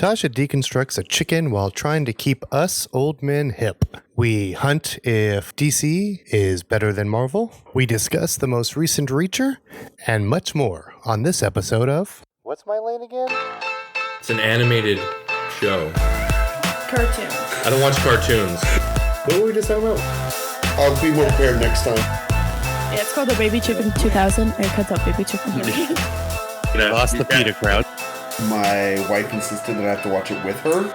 Tasha deconstructs a chicken while trying to keep us old men hip. We hunt if DC is better than Marvel. We discuss the most recent Reacher and much more on this episode of What's My Lane Again? It's an animated show. Cartoons. I don't watch cartoons. What were we just talking about? I'll be more prepared next time. Yeah, it's called the Baby Chicken 2000. It cuts out Baby Chicken. Lost the PETA crowd. My wife insisted that I have to watch it with her.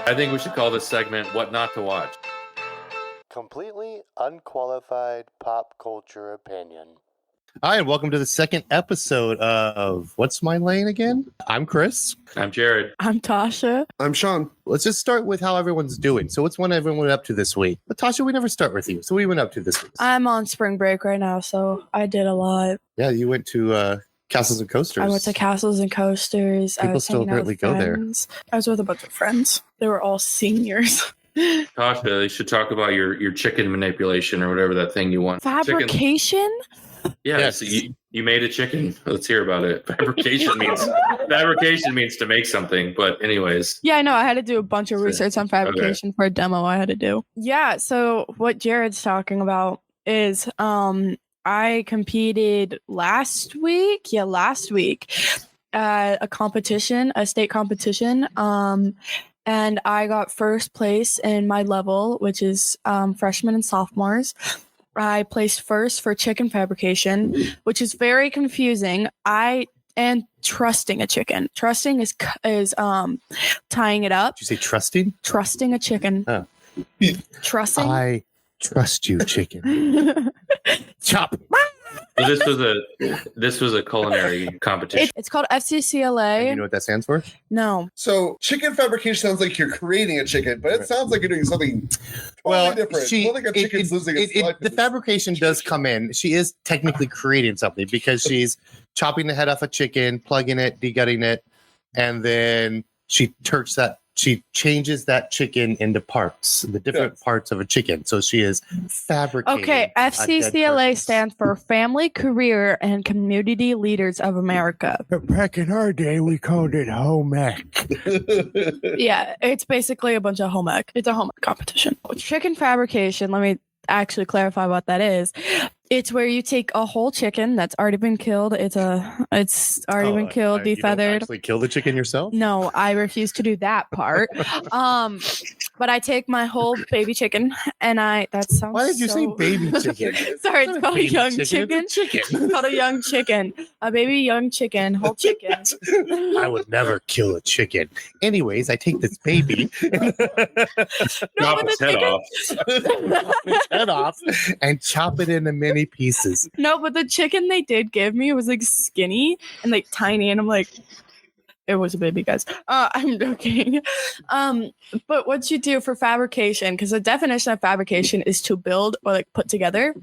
I think we should call this segment What Not to Watch. Completely unqualified pop culture opinion. Hi, and welcome to the second episode of What's My Lane Again? I'm Chris. I'm Jerod. I'm Tasha. I'm Shawn. Let's just start with how everyone's doing. So what's one everyone went up to this week? But Tasha, we never start with you. So what you went up to this week? I'm on spring break right now, so I did a lot. Yeah, you went to Castles and Coasters. I went to Castles and Coasters. People I was still hanging out apparently with go there. friends. I was with a bunch of friends. They were all seniors. Tasha, you should talk about your chicken manipulation or whatever that thing you want. Fabrication? Chicken. Yeah, Yes. so you made a chicken. Let's hear about it. Fabrication means to make something. But anyways. Yeah, I know. I had to do a bunch of research on fabrication for a demo I had to do. Yeah, so what Jared's talking about is I competed last week at a state competition. And I got first place in my level, which is freshmen and sophomores. I placed first for chicken fabrication, which is very confusing. And trusting a chicken. Trusting is tying it up. Did you say trusting? Trusting a chicken. Oh. Trusting. I trust you, chicken. Chop. So this was a culinary competition. It's called FCCLA. You know what that stands for? No. So chicken fabrication sounds like you're creating a chicken, but it sounds like you're doing something totally different. It's not like a chicken's losing its life. The fabrication does come in. She is technically creating something because she's chopping the head off a chicken, plugging it, degutting it, and then she changes that chicken into parts, the different parts of a chicken. So she is fabricating. Okay, FCCLA stands for Family, Career, and Community Leaders of America. Back in our day, we called it home ec. Yeah, it's basically a bunch of home ec. It's a home ec competition. Chicken fabrication, let me actually clarify what that is. It's where you take a whole chicken that's already been killed. It's already been killed, You don't defeathered. actually kill the chicken yourself? No, I refuse to do that part. But I take my whole baby chicken and that sounds. Why did you say baby chicken? Sorry, it's called a young chicken. chicken. It's called a young chicken. A baby young chicken, whole chicken. I would never kill a chicken. Anyways, I take this baby, Chop its head off. its head off, and chop it into many pieces. No, but the chicken they did give me was like skinny and like tiny, and I'm like, it was a baby, guys. I'm joking. But what you do for fabrication, because the definition of fabrication is to build or like put together.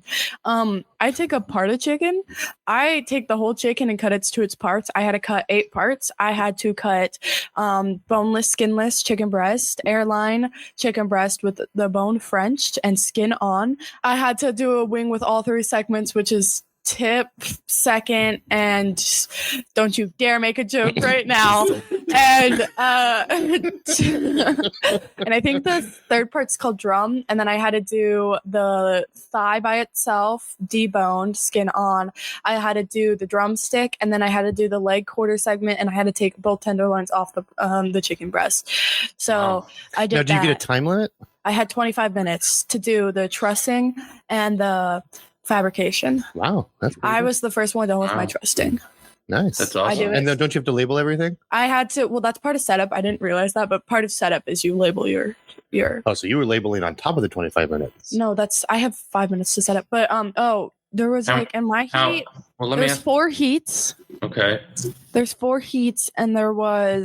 I take a part of chicken. I take the whole chicken and cut it to its parts. I had to cut 8 parts. I had to cut boneless, skinless chicken breast, airline chicken breast with the bone Frenched and skin on. I had to do a wing with all 3 segments, which is tip, second, and don't you dare make a joke right now. And and I think the third part's called drum. And then I had to do the thigh by itself, deboned, skin on. I had to do the drumstick, and then I had to do the leg quarter segment, and I had to take both tenderloins off the chicken breast. So I did. Now, do you get a time limit? I had 25 minutes to do the trussing and the fabrication. Wow, that's pretty I good. was the first one done with my trusting. Nice. That's awesome. I do it. And then don't you have to label everything? I had to. Well, that's part of setup. I didn't realize that, but part of setup is you label your. Oh, so you were labeling on top of the 25 minutes. No, I have 5 minutes to set up. But there was like in my heat. Well, let me There's ask. 4 heats. Okay. There's 4 heats, and I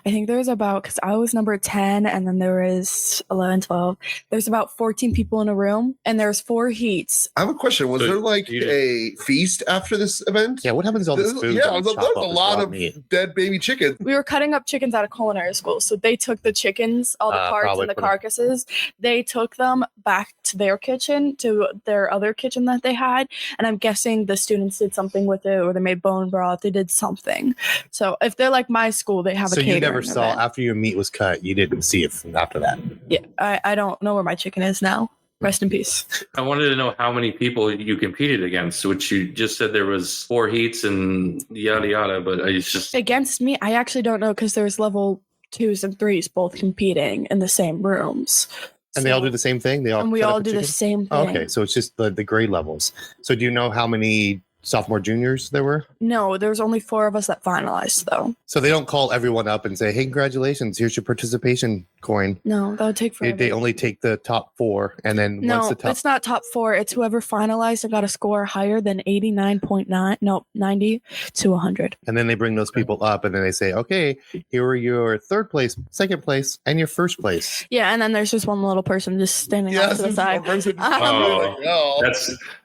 think there was about, because I was number 10, and then there was 11, 12. There's about 14 people in a room, and there's 4 heats. I have a question. Was there like a feast after this event? Yeah, what happens to all this food? Yeah, there's a lot of dead baby chickens. We were cutting up chickens out of culinary school, so they took the chickens, all the parts and the carcasses. They took them back to their kitchen, to their other kitchen that they had, and I'm guessing the students did something with it, or they made bone broth. They did something. So if they're like my school, they have a catering. So you never saw event. after your meat was cut. You didn't see it from after that. Yeah, I don't know where my chicken is now. Rest in peace. I wanted to know how many people you competed against, which you just said there was 4 heats and yada yada, but it's just Against me, I actually don't know because there's level 2s and 3s both competing in the same rooms. And they all do the same thing? And we all do the same thing. Oh, okay, so it's just the grade levels. So do you know how many sophomore juniors there were? No, there was only 4 of us that finalized, though. So they don't call everyone up and say, hey, congratulations, here's your participation coin. No, that would take forever. They only take the top 4, and then No, once the top... it's not top 4. It's whoever finalized and got a score higher than 89.9, no, 90 to 100. And then they bring those people up, and then they say, okay, here are your 3rd place, 2nd place, and your 1st place. Yeah, and then there's just one little person just standing off to the side.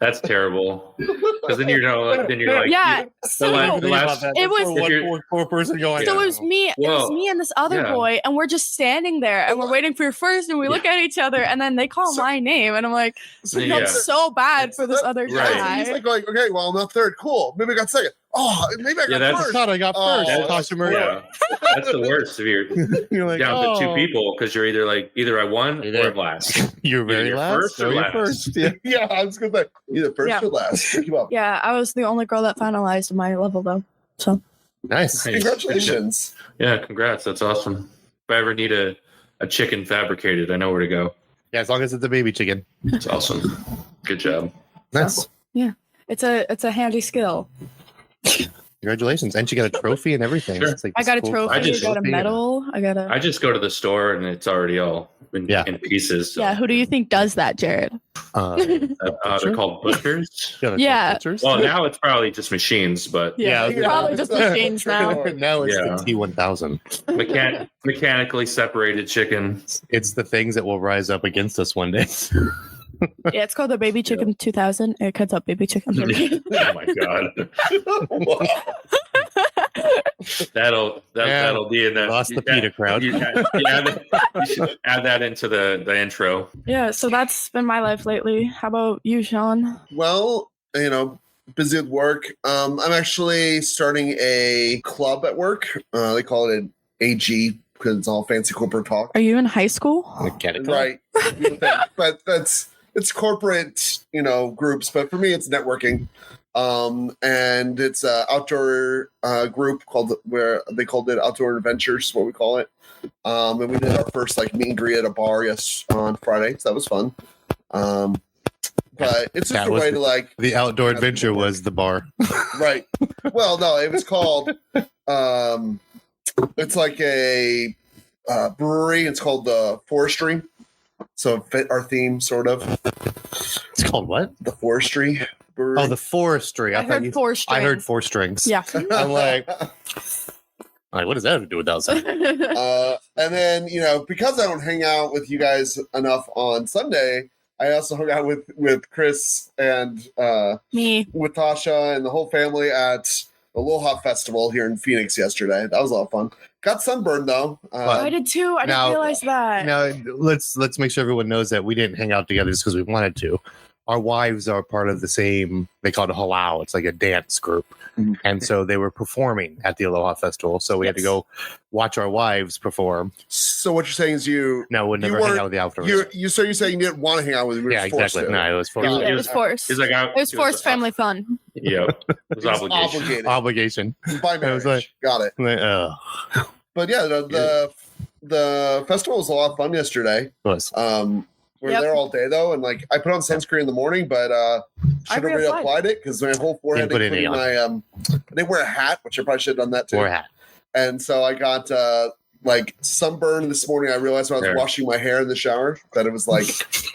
That's terrible. Because then you're like, yeah. So it was four person going. So it was me. It was me and this other boy, and we're just standing there, and we're waiting for your first, and we look at each other, and then they call my name, and I'm like, I felt so bad for this other guy. He's like going, okay, well, I'm not 3rd. Cool. Maybe I got 2nd. Oh, maybe I got first. I thought I got first. Tasha Marie. Yeah. That's the worst if you're like, down to 2 people because you're either I won or I'm last. You're very last. First or last. First. Yeah, I was going to say either first or last. Pick you up. Yeah, I was the only girl that finalized my level though. So nice. Congratulations. Yeah, congrats. That's awesome. If I ever need a chicken fabricated, I know where to go. Yeah, as long as it's a baby chicken. It's awesome. Good job. Nice. So, yeah, it's a handy skill. Congratulations. And she got a trophy and everything. Sure. Like I got a trophy, I got a medal. I just go to the store and it's already all in pieces. So. Yeah, who do you think does that, Jerod? They're called butchers. Yeah. Butchers? Well, now it's probably just machines, but it's probably just machines now. Now it's the T1000. Mechanically separated chicken. It's the things that will rise up against us one day. Yeah, it's called the Baby Chicken 2000. It cuts up baby chicken. Oh my god. That'll be in that. Lost the PETA crowd. You should add that into the intro. Yeah, so that's been my life lately. How about you, Shawn? Well, busy with work. I'm actually starting a club at work. They call it an AG because it's all fancy corporate talk. Are you in high school? Right. But it's corporate, groups. But for me, it's networking. And it's an outdoor group where they called it Outdoor Adventures, what we call it. And we did our first meet and greet at a bar on Friday, so that was fun. But it's just a way to the outdoor adventure was the bar. Right. Well, no, it was called it's like a brewery. It's called the Forestry. So it fit our theme, sort of. It's called what? The Forestry Brewery. Oh, the Forestry. I heard 4 strings. I heard 4 strings. Yeah. I'm like, what does that have to do with outside? And then, because I don't hang out with you guys enough on Sunday, I also hung out with Chris and me, with Tasha and the whole family at the Aloha Festival here in Phoenix yesterday. That was a lot of fun. Got sunburned though. I did too. I didn't realize that. Now let's make sure everyone knows that we didn't hang out together just because we wanted to. Our wives are part of the same. They call it a halau. It's like a dance group, and so they were performing at the Aloha Festival. So we had to go watch our wives perform. So what you're saying is you would never hang out with the outdoors. You're saying you didn't want to hang out with them. Yeah, exactly. No, it was forced. It was forced. It was forced family fun. Yeah, it was obligation. By marriage. Got it. But yeah, the festival was a lot of fun yesterday. It was. We were there all day though, and I put on sunscreen in the morning, but should have reapplied it because my whole forehead. I didn't wear a hat, which I probably should have done that too. Wear a hat. And so I got sunburn this morning. I realized when I was washing my hair in the shower that it was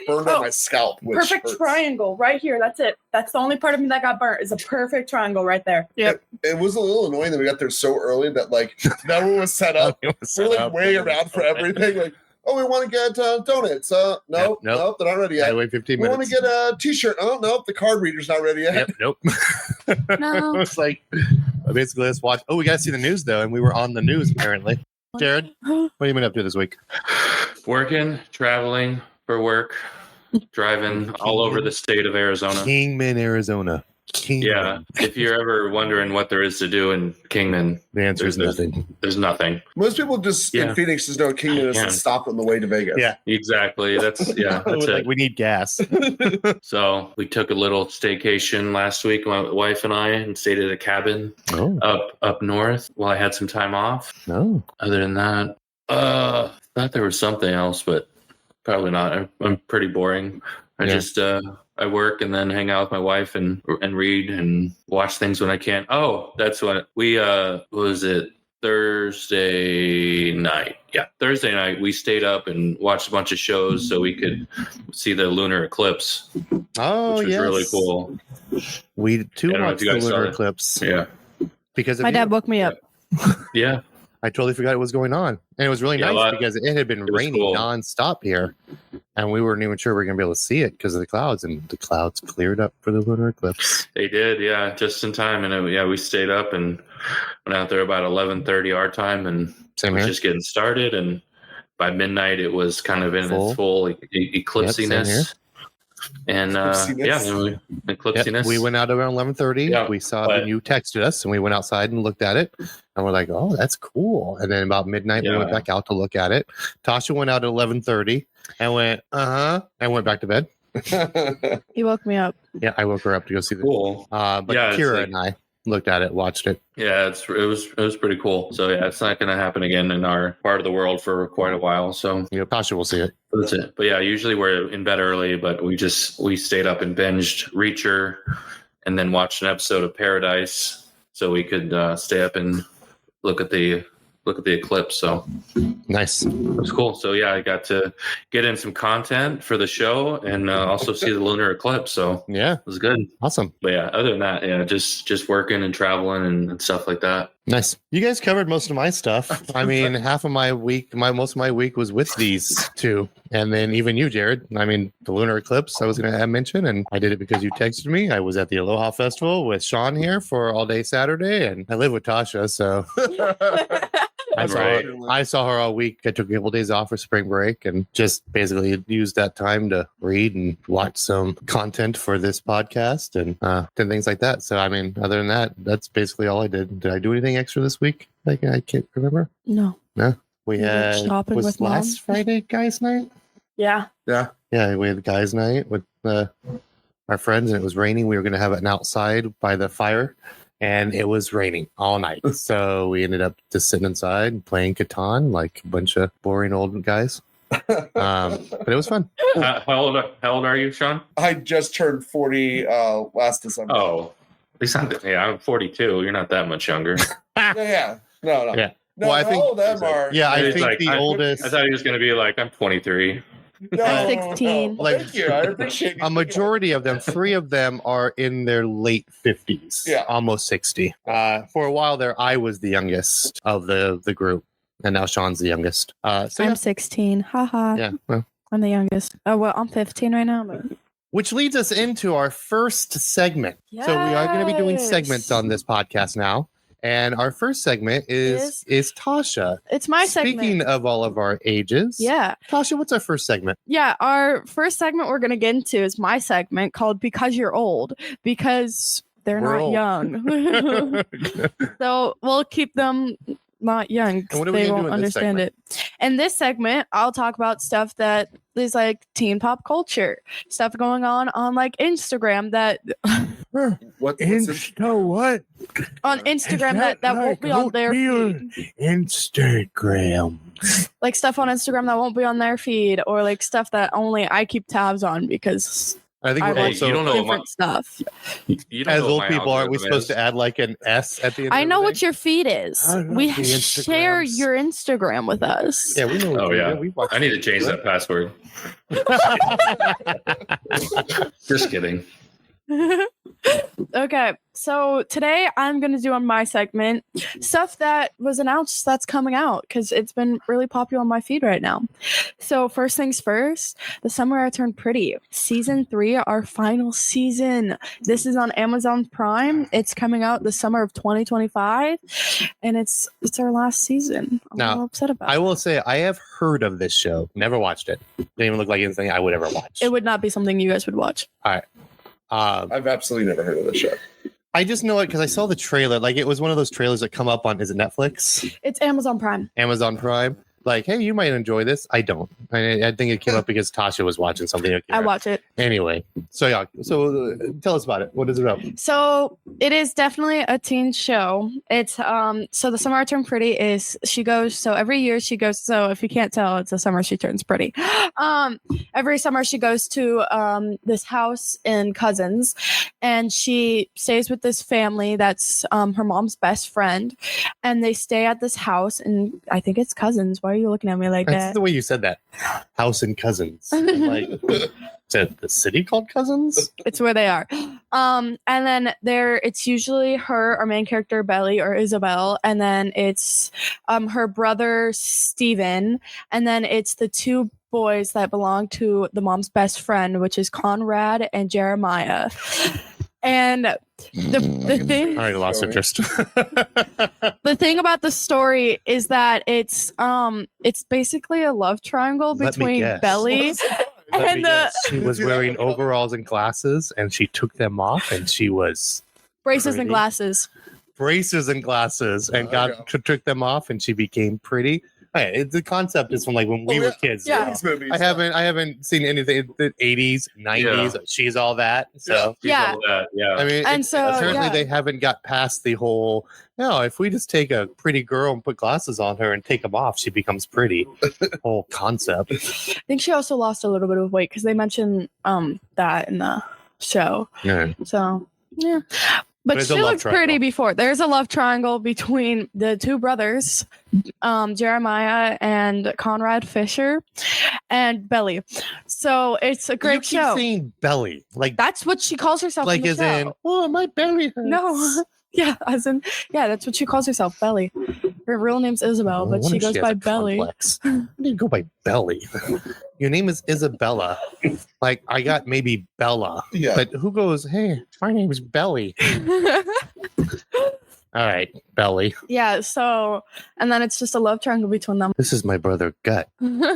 burned on my scalp. Which perfect hurts. Triangle right here. That's it. That's the only part of me that got burnt. Is a perfect triangle right there. Yep. It was a little annoying that we got there so early that no one was set up. We're waiting around for everything. Oh, we want to get donuts. Nope, they're not ready yet. I wait 15 minutes. We want to get a T-shirt. Oh, nope, the card reader's not ready yet. Yep, nope. No. It's basically let's watch. Oh, we got to see the news though, and we were on the news apparently. Jerod, what have you been up to this week? Working, traveling for work, driving all over the state of Arizona. Kingman, Arizona. Kingman. Yeah, if you're ever wondering what there is to do in Kingman, The answer is nothing. there's nothing. Most people just in Phoenix just know Kingman is Yeah. a stop on the way to Vegas. Yeah. Exactly. That's Like, it. we need gas. So we took a little staycation last week, my wife and I, and stayed at a cabin Oh, up north while I had some time off. no. Other than that, thought there was something else, but probably not. I'm pretty boring. I just I work and then hang out with my wife and read and watch things when I can. Oh, that's what we what was it? Thursday night. Yeah, Thursday night we stayed up and watched a bunch of shows so we could see the lunar eclipse, Oh, which was yes. really cool. We too I don't know if watched you the guys saw lunar that. eclipse Yeah, because of My you. dad woke me up. yeah. I totally forgot what was going on. And it was really Yeah, nice because it had been it was raining cool. nonstop here. And we weren't even sure we were going to be able to see it because of the clouds. And the clouds cleared up for the lunar eclipse. They did, yeah, just in time. And we stayed up and went out there about 11:30 our time, and Same was here. just getting started. And by midnight, it was kind of in Full. its full Yep, same here. eclipsiness. And Eclipsiness. eclipsiness. We went out around 11:30. Yeah, We saw but- that you texted us, and we went outside and looked at it. And we're like, "Oh, that's cool." And then about midnight, we went Yeah. back out to look at it. Tasha went out at 11:30 and went, and went back to bed. He woke me up. Yeah, I woke her up to go see the. cool. But Yeah, it's Kira like- and I looked at it, watched it. Yeah, it was pretty cool. So yeah, it's not going to happen again in our part of the world for quite a while. So You know, Tasha will see it. that's it. But yeah, usually we're in bed early, but we stayed up and binged Reacher, and then watched an episode of Paradise, so we could stay up and look at the eclipse. So Nice. it was cool. So yeah, I got to get in some content for the show and also see the lunar eclipse. So Yeah, it was good. awesome. But yeah, other than that, yeah, just working and traveling and stuff like that. Nice. You guys covered most of my stuff. I mean, half of my week, most of my week was with these two. And then even you, Jerod. I mean, the lunar eclipse I was going to mention, and I did it because you texted me. I was at the Aloha Festival with Shawn here for all day Saturday, and I live with Tasha, so Right. I saw her all week. I took a couple days off for spring break and just basically used that time to read and watch some content for this podcast and things like that. So, I mean, other than that, that's basically all I did. Did I do anything extra this week? Like, I can't remember. No. We You went had shopping was with Mom? last Friday guys' night. Yeah. Yeah, we had guys' night with our friends, and it was raining. We were going to have it outside by the fire, and it was raining all night. So we ended up just sitting inside and playing Catan like a bunch of boring old guys. But it was fun. How old are you, Shawn? I just turned 40 last December. Oh, it's not. Yeah, I'm 42. You're not that much younger. Yeah. No. Yeah. No, Well, I think- how old am I? Yeah, I He's think like, the oldest. I thought he was going to be like, I'm 23. No, I'm 16. no. Like- Thank you. I appreciate you. A majority of them, 3 of them, are in their late 50s, Yeah. almost 60. For a while there, I was the youngest of the group, and now Shawn's the youngest. So I'm 16. Haha. yeah. Well, I'm the youngest. Oh, well, I'm 15 right now. But... which leads us into our first segment. So we are going to be doing Yes. segments on this podcast now. And our first segment is Tasha. It's my Speaking segment. of all of our ages. Yeah. Tasha, what's our first segment? Yeah. Our first segment we're going to get into is my segment called Because You're Old, because they're We're not old. young. So we'll keep them not young And because what are we they gonna do won't in this understand it. In this segment, I'll talk about stuff that is like teen pop culture, stuff going on like Instagram that What's this? what? on Instagram that won't be on their feed. Instagram. Like stuff on Instagram that won't be on their feed, or like stuff that only I keep tabs on because I think I we're Hey, also, you don't know what different stuff. You don't as know what old my people, aren't we algorithm supposed to is. add like an S at the end? I of know what everything? your feed is. I love We the share Instagrams. your Instagram with us. Yeah, we know. Oh, what yeah. we watch I need to change that password. Just kidding. Okay, so today I'm going to do on my segment stuff that was announced that's coming out because it's been really popular on my feed right now. So first things first, The Summer I Turned Pretty, season 3, our final season. This is on Amazon Prime. It's coming out the summer of 2025, and it's our last season. I'm Now, a little upset about I it. will say I have heard of this show. Never watched it. Didn't even look like anything I would ever watch. It would not be something you guys would watch. I've absolutely never heard of this show. I just know it because I saw the trailer. Like it was one of those trailers that come up on, is it Netflix? It's Amazon Prime. Amazon Prime. Like, hey, you might enjoy this. I don't. I think it came up because Tasha was watching something. I watch it. Anyway, so yeah. So tell us about it. What is it about? So it is definitely a teen show. It's so the summer I turn pretty is she goes, so every year she goes, so if you can't tell, it's the summer she turns pretty. Every summer she goes to this house in Cousins, and she stays with this family that's her mom's best friend, and they stay at this house, and I think it's Cousins. Why are you looking at me like That's that? the way you said that. House and Cousins. Like, is it the city called Cousins? It's where they are. And then it's usually our main character, Belly or Isabel, and then it's her brother, Steven, and then it's the two boys that belong to the mom's best friend, which is Conrad and Jeremiah. And the thing, I already lost interest. the thing about the story is that it's basically a love triangle Let me between guess. Belly Let me and guess. She was wearing overalls and glasses, and she took them off, and she was braces pretty. and glasses. braces and glasses, and There you go. took them off, and she became pretty. Hey, the concept is from like when we were kids. Yeah. These movies. I haven't seen anything the 80s, 90s. She's all that. So Yeah. All that, yeah. I mean, And so, apparently yeah. they haven't got past the whole. No, if we just take a pretty girl and put glasses on her and take them off, she becomes pretty. Whole concept. I think she also lost a little bit of weight because they mentioned that in the show. Yeah. So yeah. But There's a she love looked pretty triangle. before. There's a love triangle between the two brothers, Jeremiah and Conrad Fisher, and Belly. So it's a great you keep show. saying belly, like That's what she calls herself. like in the as show. in, oh, my belly hurts. No. Yeah, as in, yeah, that's what she calls herself, Belly. Her real name's Isabel, No but wonder she goes has by a Belly. complex. Why do you go by Belly? Your name is Isabella. Like I got maybe Bella, Yeah. but who goes? Hey, my name is Belly. All right, Belly. Yeah, so, and then it's just a love triangle between them. This is my brother Gut, and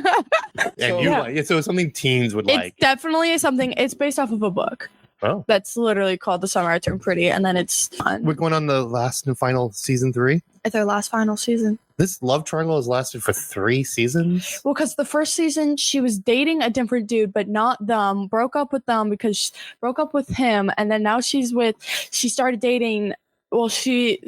So- you Yeah. like so something teens would It's like. definitely something, it's based off of a book Oh, that's literally called The Summer I Turned Pretty, and then it's fun. we're going on the last and final season 3. It's their last final season. This love triangle has lasted for 3 seasons. Well, because the first season she was dating a different dude, but not them. Broke up with them because she broke up with him, and then now she started dating. Well, she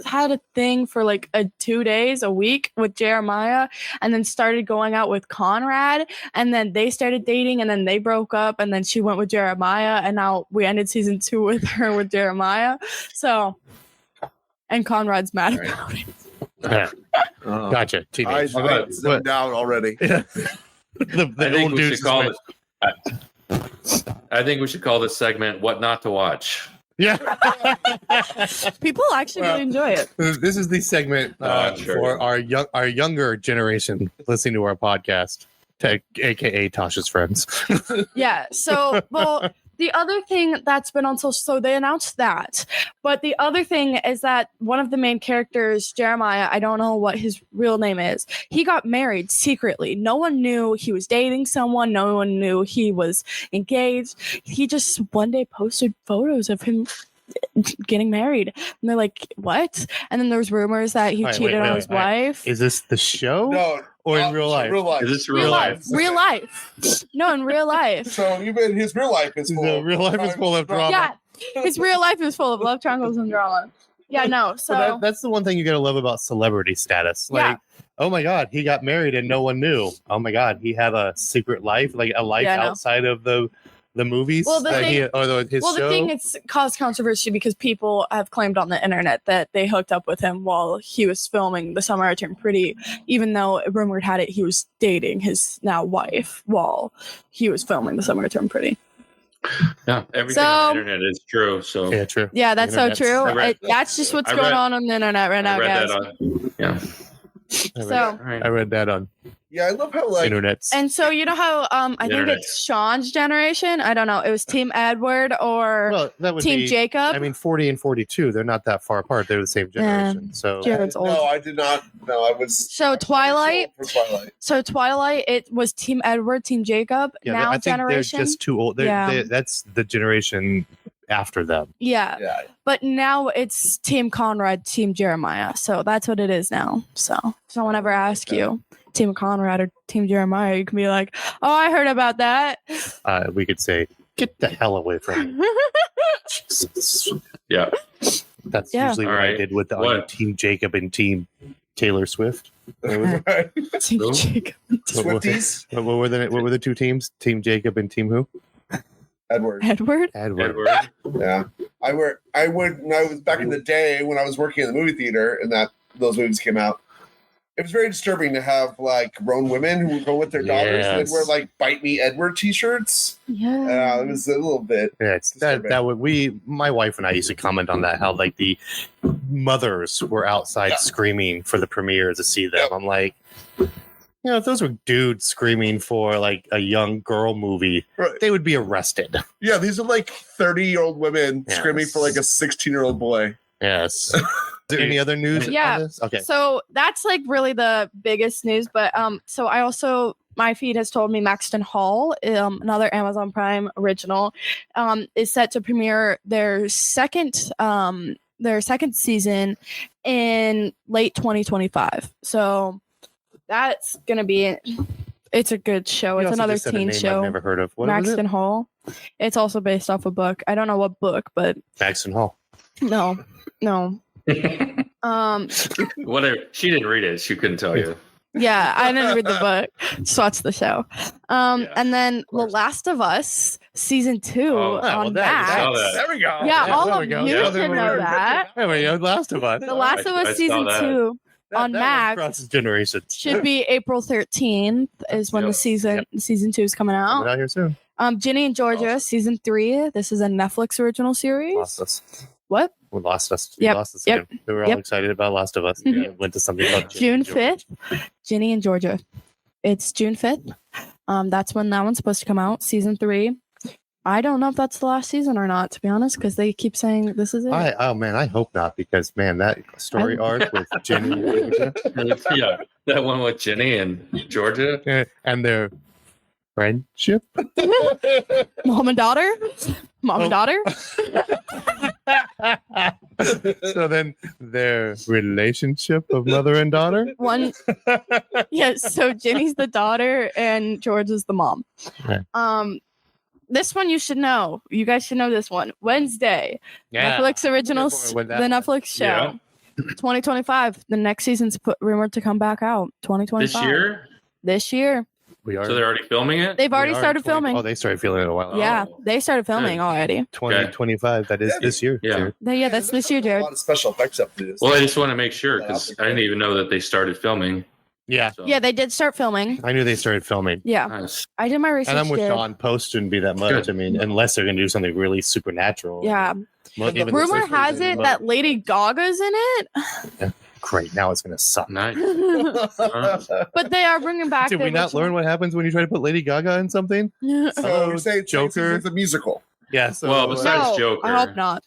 had a thing for like 2 days a week with Jeremiah, and then started going out with Conrad, and then they started dating, and then they broke up, and then she went with Jeremiah, and now we ended season 2 with her with Jeremiah. So, and Conrad's mad Right. about it. Yeah, Oh. gotcha. I Teenage. zoned out already. the I think old we dudes should call just it. I think we should call this segment "What Not to Watch." Yeah. People actually Well, really enjoy it. This is the segment Sure. for our younger generation listening to our podcast, aka Tasha's friends. Yeah. So, well, the other thing that's been on social, so they announced that. But the other thing is that one of the main characters, Jeremiah, I don't know what his real name is, he got married secretly. No one knew he was dating someone. No one knew he was engaged. He just one day posted photos of him getting married. And they're like, what? And then there was rumors that he Wait, cheated wait, on wait, his wait. wife. Is this the show No. or in real life? Real life. Is this Real life. Real life. No, in real life. So even his real life is full The of real life is full of drama. Yeah. His real life is full of love triangles and drama. Yeah, no. So But that's the one thing you gotta love about celebrity status. Like, Yeah. oh my God, he got married and no one knew. Oh my God, he had a secret life, like a life Yeah, I know. outside of the movies. Well, the that thing- his well, show. the thing it's caused controversy because people have claimed on the internet that they hooked up with him while he was filming The Summer I Turned Pretty, even though rumored had it he was dating his now wife while he was filming The Summer I Turned Pretty. Yeah, everything on the internet is true. So yeah, true. Yeah, that's so Internet's- true. I read- That's just what's I going read- on the internet right now, I read guys. that on. Yeah, So I read that on Yeah, I love how like internets. and so you know how I think Internet. it's Shawn's generation. I don't know. It was Team Edward or Well, that would Team be. Jacob. I mean, 40 and 42. They're not that far apart. They're the same generation. So Jared's old. No, I did not. No, I was. So Twilight. For Twilight. So Twilight, it was Team Edward, Team Jacob. yeah, Now I think generation. they're just too old. That's the generation after them. Yeah. Yeah. But now it's Team Conrad, Team Jeremiah. So that's what it is now. So if someone ever asks you, Team Conrad or Team Jeremiah, you can be like, oh, I heard about that. We could say, get the hell away from me. Yeah. That's Yeah. usually what I Alright. did with What? Team Jacob and Team Taylor Swift. Right. Team Who? Jacob. Swifties. What were the two teams? Team Jacob and Team who? Edward. Edward. Edward. Edward. Yeah. I would when I was back in the day when I was working in the movie theater and those movies came out. It was very disturbing to have like grown women who would go with their daughters and they'd wear like "Bite Me, Edward" t-shirts. Yeah. It was a little bit. Yeah, it's that would my wife and I used to comment on that, how like the mothers were outside screaming for the premiere to see them. Yep. I'm like, if those were dudes screaming for like a young girl movie, Right. they would be arrested. Yeah, these are like 30-year-old women Yes. screaming for like a 16-year-old boy. Yes. Is there any other news Yeah. on this? Okay. So that's like really the biggest news. But so I also my feed has told me Maxton Hall, another Amazon Prime original, is set to premiere their second season in late 2025. So that's gonna be it's a good show. You It's also um, another just said a teen name show. I've never heard of. What was Maxton it? Hall. It's also based off a book. I don't know what book, but Maxton Hall. no. Whatever. She didn't read it. She couldn't tell you. Yeah, I didn't read the book. Just watch the show. And then The Last of Us season 2 Oh, on that- Max. I saw that. There we go. Yeah, all there of we go. you Yeah, should know that. There we go. Last of Us. The Last of I Us saw season that. 2 on that Max one crosses generations. should be April 13th is when Yep. the season 2 is coming Coming out. out here soon. Ginny and Georgia season 3. This is a Netflix original series. Lost us. What? We lost us. Yep. We lost us Yep. again. We were all Yep. excited about Last of Us. Mhm. We went to something called June 5th. Ginny and Georgia. It's June 5th. That's when that one's supposed to come out. Season 3. I don't know if that's the last season or not, to be honest, because they keep saying this is it. I hope not, because man, that story arc with Jenny and Georgia Yeah. That one with Jenny and Georgia. and their friendship. Mom and daughter? Mom and daughter? So then their relationship of mother and daughter. One. Yes, so Ginny's the daughter and George is the mom. Okay. This one you should know. You guys should know this one. Wednesday. Netflix originals. The When that- Netflix show. Yeah. 2025. The next season's rumored to come back out. 2025. This year? This year. We are. So they're already filming it? They've already we are started 20 filming. Oh, they started filming it a while ago. Yeah, they started filming already. 2025. That is Yeah. this year. Yeah. Jared. Yeah, that's this year, A Jared. lot of special effects up to this. Well, I just want to make sure because I didn't even know that they started filming. Yeah. So. Yeah, they did start filming. I knew they started filming. Yeah, Nice. I did my research. And I'm with Jared. Shawn. Post shouldn't be that much. Good. I mean, unless they're going to do something really supernatural. Yeah. Even the Rumor first has season, it but- that Lady Gaga's in it. Great. Now it's going to suck. Nice. But they are bringing back. Did the we not original- learn what happens when you try to put Lady Gaga in something? So Oh, you're saying Joker. it's a musical. Yeah. So, Well, besides No, Joker. I hope not.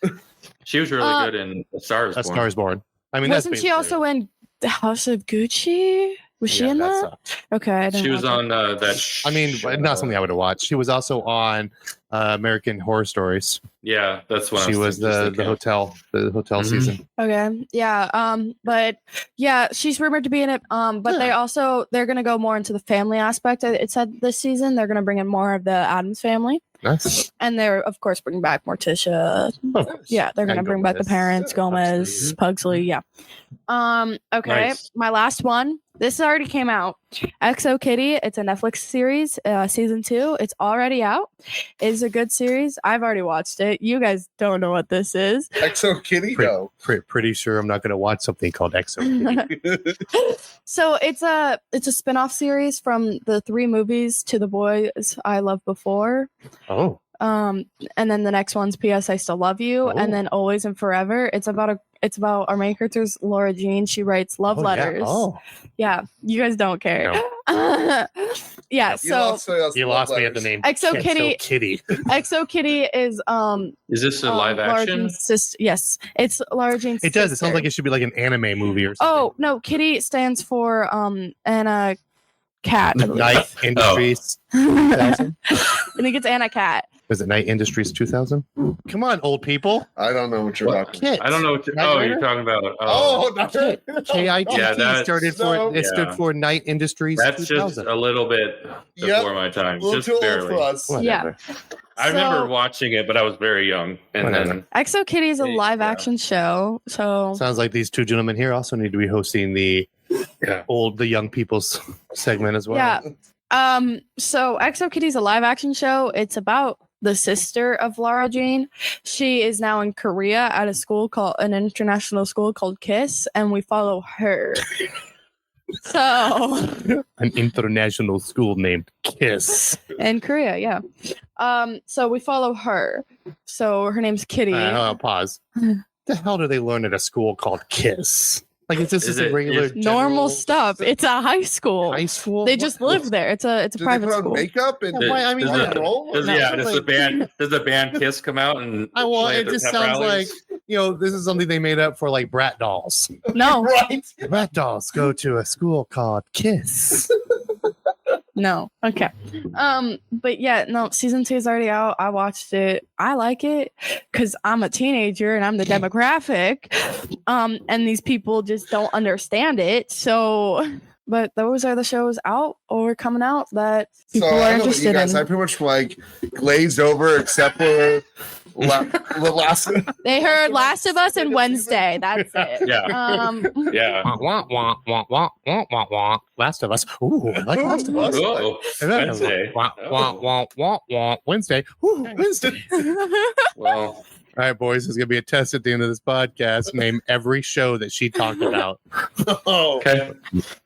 She was really good in A Star Is A Born. Star Is Born. I mean, Wasn't that's she also in the House of Gucci? Was she in that? sucked. Okay, I didn't She was watch it. on that. I mean, not something I would have watched. She was also on American Horror Stories. Yeah, that's what She I was just the thinking. hotel Mhm. season. Okay. Yeah. But yeah, she's rumored to be in it. But they're gonna go more into the family aspect. It said this season they're gonna bring in more of the Adams family, Nice. and they're of course bringing back Morticia. Of course. Yeah, they're gonna And bring back the Gomez. parents, Gomez, Pugsley. Yeah. Okay. Nice. My last one. This already came out. XO Kitty. It's a Netflix series. Season 2. It's already out. It's a good series. I've already watched it. You guys don't know what this is. Exo Kitty? No. Pretty sure I'm not going to watch something called EXO. So it's a spin-off series from the 3 movies To the Boys I Loved Before. Oh, And then the next one's P.S. I Still Love You, and Oh. then Always and Forever. It's about It's about our main character's Laura Jean. She writes love letters. Yeah, you guys don't care. No. Yeah, You so lost us You love lost me at the letters. name. Exo Kitty. Kitty. Exo Kitty is this a live Laura action? Jean's sister. Yes, it's Laura Jean's It does. It sounds sister. like it should be like an anime movie or something. Oh no, Kitty stands for Anna Cat. I believe. Night Industries I 2000. think it's Anna Cat. Is it Night Industries 2000? Come on, old people. I don't know what you're What? talking Kit. I don't know what. Knight You're Rider? talking about. Oh, not Kit. KITT Yeah, that's- stood for Night Industries That's 2000. just a little bit before my time. A little Just too old barely. for us. Whatever. I remember So- watching it, but I was very young. And Whatever. then Exo Kitty is a Yeah. live action show. So Sounds like these two gentlemen here also need to be hosting the the young people's segment as well. yeah. So Exo Kitty's a live action show. It's about the sister of Laura Jean. She is now in Korea at an international school called KISS, and we follow her. So An international school named KISS. in Korea, yeah. So we follow her. So her name's Kitty. Pause. The hell do they learn at a school called KISS? Like, is this Is just a it- regular is- Normal general stuff. It's a high school. high school? They just live there. It's a Do they private put on school. makeup and Yeah, why- I mean, does, why- the, roll? does, No, yeah, it's does the band Kiss come out and I want. play It at their just pep sounds rallies? like this is something they made up for like brat dolls. No, Right. Brat dolls go to a school called KISS. no. Okay. But yeah, no, season 2 is already out. I watched it. I like it because I'm a teenager and I'm the demographic. And these people just don't understand it. So, but those are the shows out or coming out that people So are I know what you interested guys. I in. pretty much like glazed over except for the last. They heard Last of Us and Wednesday. That's it. Yeah. Yeah. Wah, wah, wah, wah, wah, wah, wah. Last of Us. Ooh, I like Last of Us. Oh, Wednesday. Wah, wah, wah, wah, wah. Wednesday. Ooh, Wednesday. Well, All right, boys. There's gonna be a test at the end of this podcast. Name every show that she talked about. Oh, okay.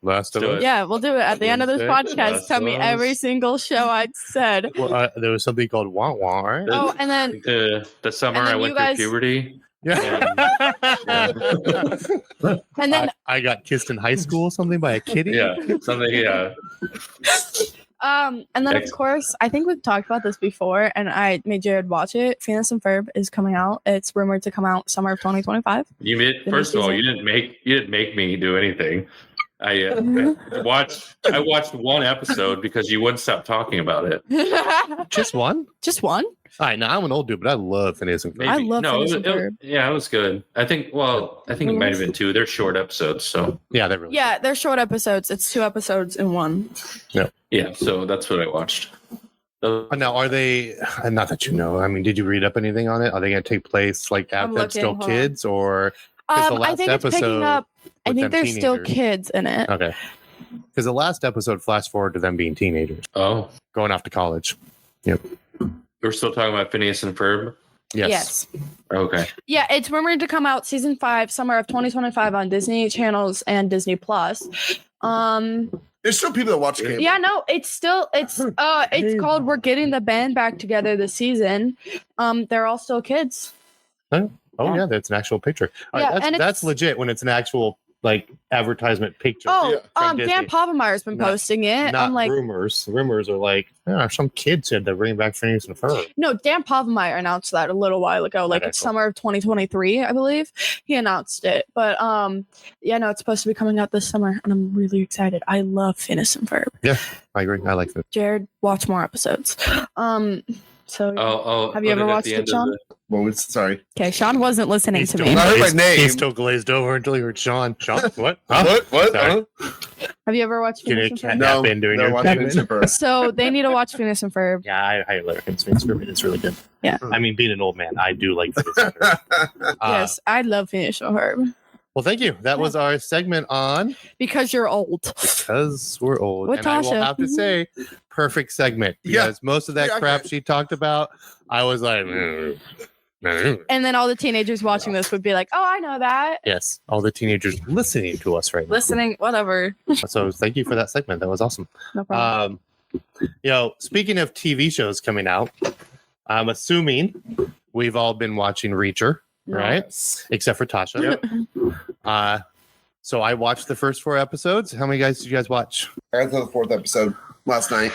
Last of Do Us. it. Yeah, we'll do it at the end of this Wednesday, podcast. Last Tell me of every Us. single show I said. Well, there was something called Wah Wah, right? Oh, and then The summer And then I you went guys- through puberty. and then I got kissed in high school, something by a kitty. Yeah. Something. Yeah. and then of course, I think we've talked about this before, and I made Jerod watch it. Phineas and Ferb is coming out. It's rumored to come out summer of 2025. You did. The First of all, season. you didn't make me do anything. I watched one episode because you wouldn't stop talking about it. Just one? Just one? All right, now I'm an old dude, but I love Phineas and Ferb. I love no, Phineas it and was- Ferb. yeah, it was good. I think it might have been 2. They're short episodes, so Yeah, they're really Yeah, they're short episodes. It's 2 episodes in one. yeah. So that's what I watched. Now, are they? Not that you know. I mean, did you read up anything on it? Are they going to take place like I'm after they're still looking, hold on. kids, or Because the I last think it's picking episode up. I with think them there's still teenagers. kids in it. okay? Because the last episode flashed forward to them being teenagers, Oh, going off to college. we're still talking about Phineas and Ferb. Yes. Okay. Yeah, it's rumored to come out season 5 summer of 2025 on Disney channels and Disney Plus. there's still people that watch cable. Yeah, no, it's called We're Getting the Band Back Together this season. They're all still kids. Oh yeah, that's an actual picture. All right, Yeah, and that's it's- legit when it's an actual like advertisement picture. Oh, from Dan Disney. Povenmire's been Not- posting it. Not I'm like, rumors. Rumors are like, some kid said they're bringing back Phineas and Ferb. no, Dan Povenmire announced that a little while ago, like Okay, it's cool. summer of 2023, I believe. He announced it. But yeah, no, it's supposed to be coming out this summer, and I'm really excited. I love Phineas and Ferb. I agree. I like that. Jerod, watch more episodes. So Oh, have you ever watched it, Shawn? Well, sorry. Okay, Sean wasn't listening to me. I heard my name. He still glazed over until he heard Sean. Sean, what? Huh? What? Sorry. Have you ever watched Get a Phineas and Ferb? cat nap in during no, your watching segment. it first. So they need to watch Phineas and Ferb. Yeah, I highly recommend Phineas and Ferb. It's really good. Yeah. I mean, being an old man, I do like Phineas and Ferb. Yes, I love Phineas and Ferb Well, thank you. That was our segment on because you're old. Because We're Old. With and I will Tasha. have to say, perfect segment. Yeah. Because most of that Yeah, crap she talked about, I was like, And then all the teenagers watching this would be like, "Oh, I know that." yes, all the teenagers listening to us right now. Listening, whatever. So thank you for that segment. That was awesome. No problem. Speaking of TV shows coming out, I'm assuming we've all been watching Reacher. right? Except for Tasha. So I watched the first 4 episodes. How many guys did you guys watch? I got to the 4th episode last night.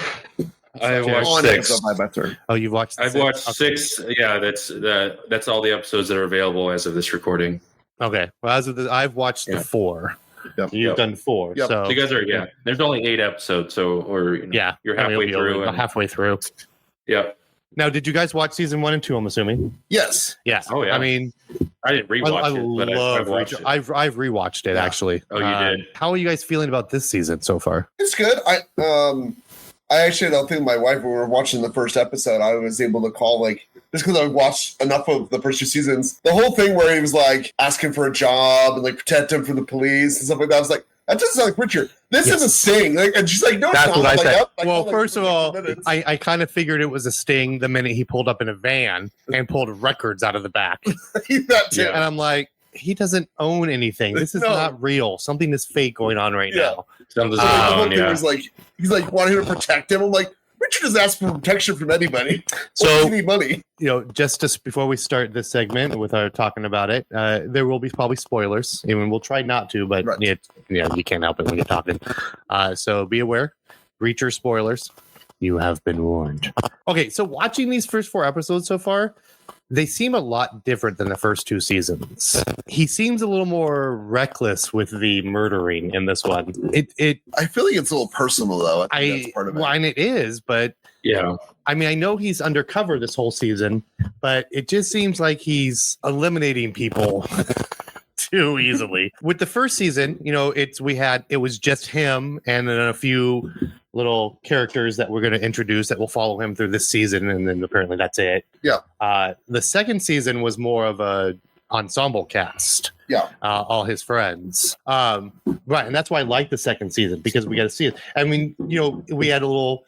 I watched On 6. episode by turn. Oh, you've watched. I've watched 6. Yeah, that's all the episodes that are available as of this recording. Okay. Well, as of I've watched the 4. Yep. You've done 4. Yep. So You guys are There's only 8 episodes, so you're halfway through. Halfway through. Yeah. Now, did you guys watch season 1 and 2? I'm assuming. Yes. Yeah. Oh yeah. I mean, I didn't rewatch it, but I've watched it. I've rewatched it actually. Oh, you did? How are you guys feeling about this season so far? It's good. I actually don't think my wife, when we were watching the first episode, I was able to call, like, just because I watched enough of the first 2 seasons, the whole thing where he was like asking for a job and like protect him from the police and stuff like that. I was like, that doesn't sound like Richard. This is a sting. Like, and she's like, no, That's it's not. what I I'm like, said. "Yep." I Well, called, first of all, 15 minutes. I kind of figured it was a sting the minute he pulled up in a van and pulled records out of the back. that too. And I'm like, he doesn't own anything. This is No. not real. Something is fake going on right Yeah. now. Something's So, like, the going whole on, thing yeah. was like, he's like wanting to protect him. I'm like, Richard doesn't ask for protection from anybody. So- Why does he need money? You know, just before we start this segment with our talking about it, there will be probably spoilers. Even we'll try not to, but Right. you can't help it when you're talking. So be aware, Reacher spoilers. You have been warned. Okay, so watching these first 4 episodes so far, they seem a lot different than the first 2 seasons. He seems a little more reckless with the murdering in this one. It I feel like it's a little personal though. I think that's part of it. well, and it is, but Yeah. I mean, I know he's undercover this whole season, but it just seems like he's eliminating people too easily. With the first season, you know, it was just him and then a few little characters that we're going to introduce that will follow him through this season, and then apparently that's it. Yeah. The second season was more of a ensemble cast. Yeah. All his friends. Right, and that's why I like the second season, because we got to see it. I mean, you know, we had a little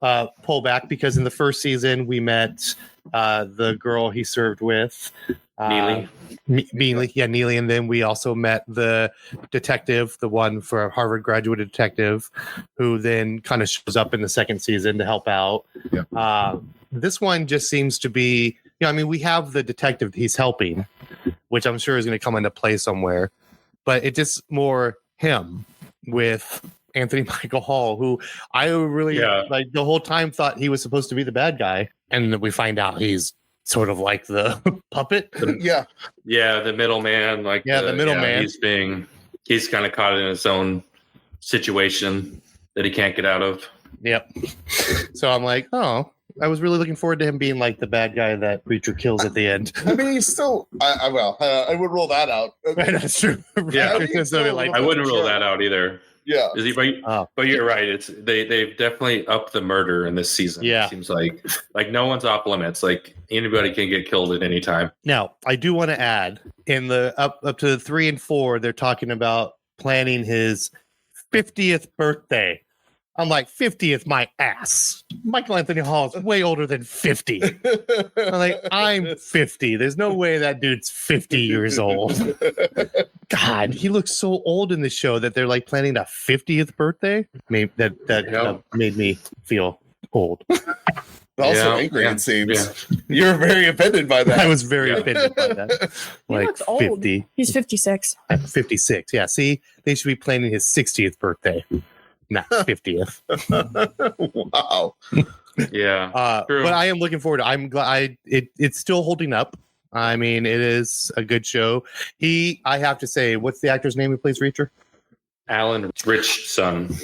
pullback because in the first season we met the girl he served with. Neely. Neely, and then we also met the detective, the one for Harvard graduate detective, who then kind of shows up in the second season to help out. Yeah. This one just seems to be, you know, I mean, we have the detective he's helping, which I'm sure is going to come into play somewhere, but it just more him with Anthony Michael Hall, who I really like the whole time thought he was supposed to be the bad guy, and then we find out he's sort of like the puppet. Yeah. Yeah, the middleman. Like the middleman. He's kind of caught in his own situation that he can't get out of. Yep. So I'm like, oh, I was really looking forward to him being like the bad guy that Preacher kills at the end. I mean, he's still. I would rule that out. That's true. Yeah. Like, I wouldn't rule that out either. Yeah. Is he, but you're right. They've definitely upped the murder in this season. Yeah. It seems like no one's off limits. Like anybody can get killed at any time. Now, I do want to add in the up to 3 and 4, they're talking about planning his 50th birthday. I'm like, 50th, my ass. Michael Anthony Hall is way older than 50. I'm like, I'm 50. There's no way that dude's 50 years old. God, he looks so old in the show that they're like planning a 50th birthday. That made me feel old. Also angry, it seems. You're very offended by that. I was very offended by that. He Like looks old. 50. He's 56. 56. Yeah, see, they should be planning his 60th birthday. Not 50th. Wow. Yeah. True. But I am looking forward to I'm glad it's still holding up. I mean, it is a good show. I have to say, what's the actor's name who plays Reacher? Alan Richson.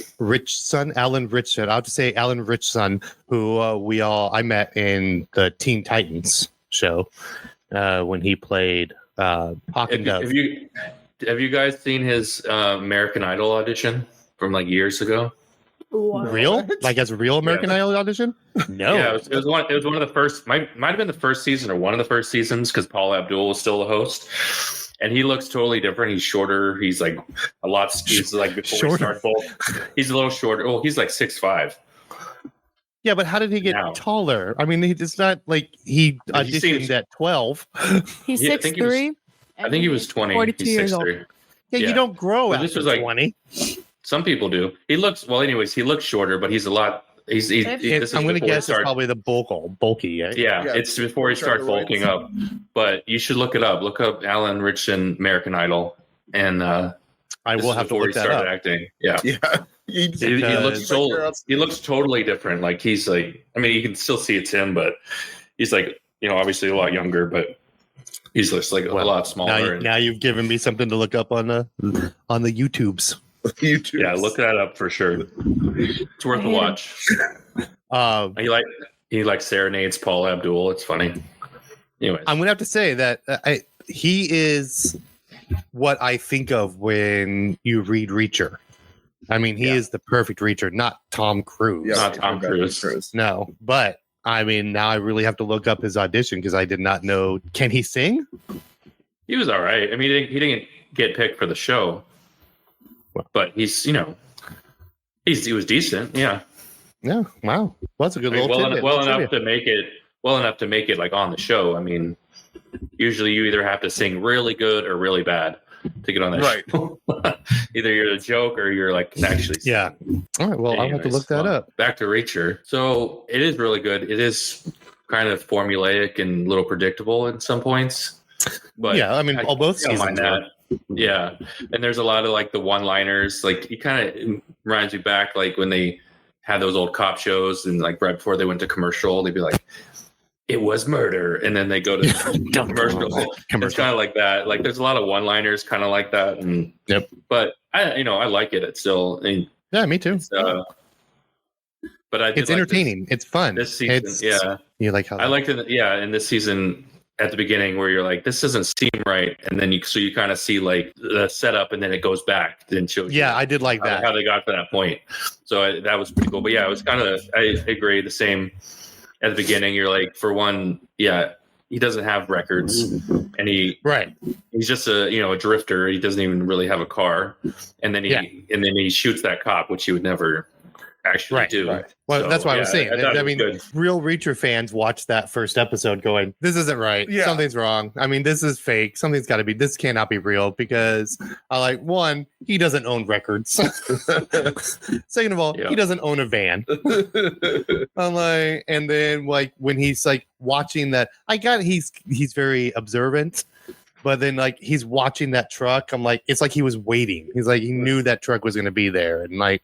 Alan Richson. I have to say Alan Richson, who I met in the Teen Titans show when he played Hawk and Dove. Have you guys seen his American Idol audition from like years ago? What? Real? Like as a real American Idol audition? No. Yeah, it was one of the first. Might have been the first season or one of the first seasons because Paul Abdul was still the host, and he looks totally different. He's shorter. He's like a lot. He's like before Shorter. he started both. He's a little shorter. Oh, he's like 6'5". Yeah, but how did he get taller? I mean, it's not like he auditioned at 12. He's Yeah, 6'3". I think he was 20. 42 he's years 6'3". Yeah, you don't grow Well, after this was like 20. Some people do. He looks shorter, but he's a lot This is I'm going to before he guess it's starts- probably the bulky. Right? Yeah, Yeah, it's before he starts bulking up. But you should look it up. Look up Alan Richardson, American Idol, and I this will is have to before look he that started up. acting. Yeah. Yeah. He looks totally different. Like he's like, I mean, you can still see it's him, but he's like, obviously a lot younger, but he's just like a lot smaller. Now you've given me something to look up on the YouTubes. YouTube. Yeah, look that up for sure. It's worth a watch. He like serenades Paul Abdul. It's funny. Anyways, I'm gonna have to say that he is what I think of when you read Reacher. I mean, he is the perfect Reacher, not Tom Cruise. Yeah, not Tom Cruise. No, but I mean, now I really have to look up his audition because I did not know. Can he sing? He was all right. I mean, he didn't get picked for the show, but he's he was decent. Yeah. Yeah. Wow. Well, that's a good little tidbit. Well enough to make it like on the show. I mean, usually you either have to sing really good or really bad to get on that show. Either you're a joke or you're like can actually sing. Yeah. All right. Well, I'll have to look that up. Back to Reacher. So it is really good. It is kind of formulaic and a little predictable at some points. But yeah, I mean, both don't mind seasons. that. Yeah, and there's a lot of like the one-liners. Like it kind of reminds me back like when they had those old cop shows and like right before they went to commercial, they'd be like, "It was murder," and then they go to commercial. It's kind of like that. Like there's a lot of one-liners, kind of like that. And but I like it. It's still. Yeah, me too. But it's entertaining. It's fun. This season, you like how I liked it. Yeah, in this season. At the beginning where you're like, this doesn't seem right. And then you kind of see like the setup and then it goes back and shows you I did like that. How they got to that point. So that was pretty cool. But yeah, it was kind of, I agree, the same at the beginning. You're like, for one, he doesn't have records and he's just a drifter. He doesn't even really have a car. And then he shoots that cop, which he would never actually do. Right. Well, so, that's why I was saying. I mean, real Reacher fans watch that first episode going, this isn't right. Yeah. Something's wrong. I mean, this is fake. Something's got to be, this cannot be real because one, he doesn't own records. Second of all, he doesn't own a van. I'm like, and then like when he's like watching that, he's very observant. But then, like, he's watching that truck. I'm like, it's like he was waiting. He's like, he knew that truck was going to be there. And like,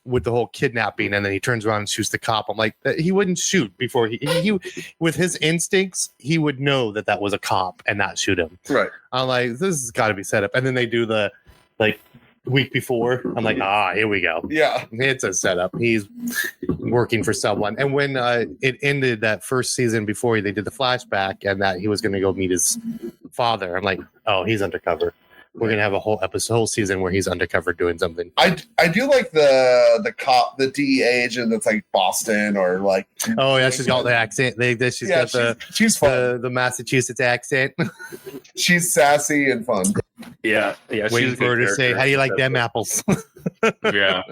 with the whole kidnapping, and then he turns around and shoots the cop. I'm like, he wouldn't shoot before he with his instincts, he would know that was a cop and not shoot him. Right. I'm like, this has got to be set up. And then they do the like week before. I'm like, here we go. Yeah, it's a setup. He's working for someone. And when it ended that first season before they did the flashback and that he was going to go meet his father, I'm like, oh, he's undercover. We're gonna have a whole season where he's undercover doing something. I do like the cop, the DEA agent that's like Boston or like. Oh yeah, she's got the accent. She's fun. The Massachusetts accent. She's sassy and fun. Yeah. Waiting for her to say, "How do you like them apples?" Yeah.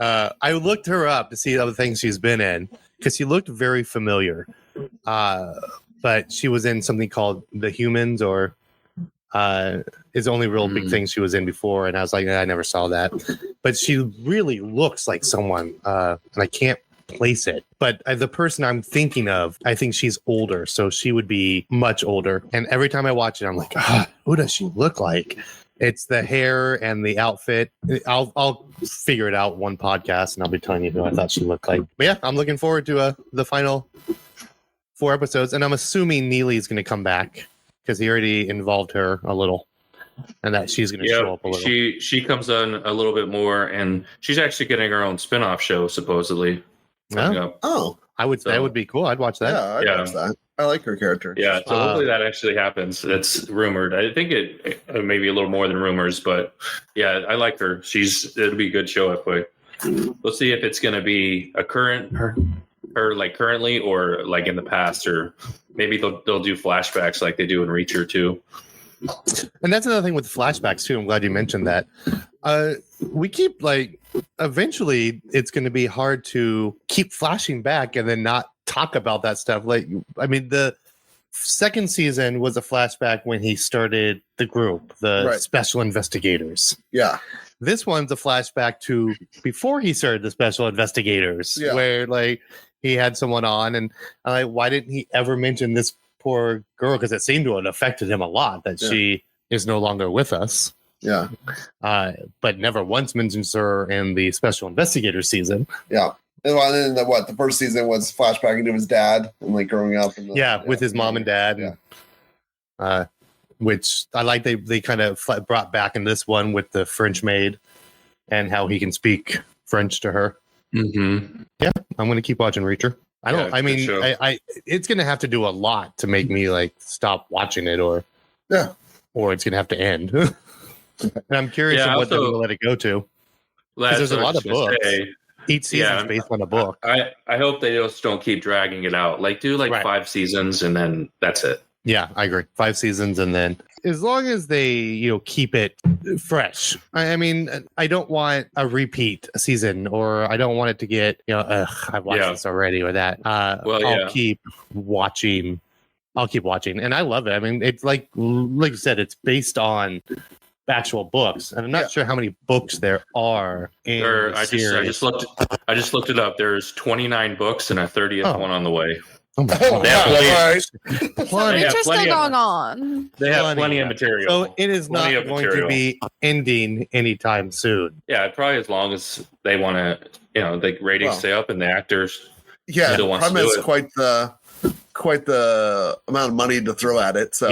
I looked her up to see other things she's been in because she looked very familiar. But she was in something called The Humans or. Is the only real big thing she was in before, and I was like, I never saw that. But she really looks like someone, and I can't place it. But the person I'm thinking of, I think she's older, so she would be much older. And every time I watch it, I'm like, who does she look like? It's the hair and the outfit. I'll figure it out one podcast, and I'll be telling you who I thought she looked like. But yeah, I'm looking forward to the final 4 episodes, and I'm assuming Neely's going to come back. Because he already involved her a little, and that she's going to show up a little. She comes on a little bit more, and she's actually getting her own spin-off show supposedly. Oh, that would be cool. I'd watch that. Yeah, I'd watch that. I like her character. Yeah, so hopefully that actually happens. It's rumored. I think it maybe a little more than rumors, but yeah, I like her. It'll be a good show. We'll see if it's going to be a current her like currently or like in the past, or maybe they'll do flashbacks like they do in Reacher too. And that's another thing with flashbacks too. I'm glad you mentioned that. We keep eventually it's going to be hard to keep flashing back and then not talk about that stuff. Like, I mean, the second season was a flashback when he started the group, the special investigators. Yeah. This one's a flashback to before he started the special investigators, where like he had someone on, and I'm like, why didn't he ever mention this poor girl? Because it seemed to have affected him a lot that she is no longer with us. Yeah. But never once mentions her in the special investigator season. Yeah. And then the first season was flashbacking to his dad and like growing up. And with his mom and dad. And, which I like. They kind of brought back in this one with the French maid and how he can speak French to her. Mm-hmm. Yeah, I'm going to keep watching Reacher. I it's going to have to do a lot to make me like stop watching it, or it's going to have to end. And I'm curious of what they're going to let it go to. Because there's a lot of books. Each season is based on a book. I hope they just don't keep dragging it out. Like do 5 seasons and then that's it. Yeah, I agree. 5 seasons, and then as long as they keep it fresh. I mean, I don't want a repeat season, or I don't want it to get I've watched this already, or that. I'll keep watching. And I love it. I mean, it's like you said, it's based on actual books, and I'm not sure how many books there are in the series. I just looked it up. There's 29 books and a 30th one on the way. Oh my God. Plenty going on. They have plenty of material. So it is not going to be ending anytime soon. Yeah, probably as long as they want to, the ratings stay up and the actors. Yeah, the problem is quite the amount of money to throw at it. So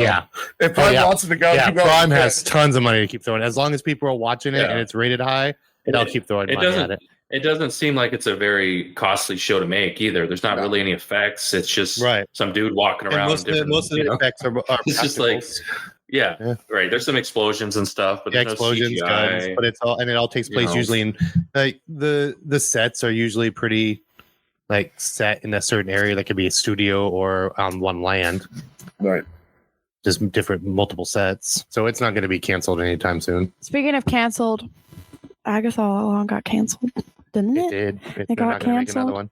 if Prime wants it to go, Prime has tons of money to keep throwing. As long as people are watching it and it's rated high, they'll keep throwing money at it. It doesn't seem like it's a very costly show to make either. There's not really any effects. It's just some dude walking around. Most of the effects are it's just like, right. There's some explosions and stuff, but there's explosions, no guns, but it all takes place usually in the sets are usually pretty like set in a certain area that could be a studio or on one land. Right. Just multiple sets. So it's not going to be canceled anytime soon. Speaking of canceled, Agatha All Along got canceled, didn't it? It did. It got canceled. Another one.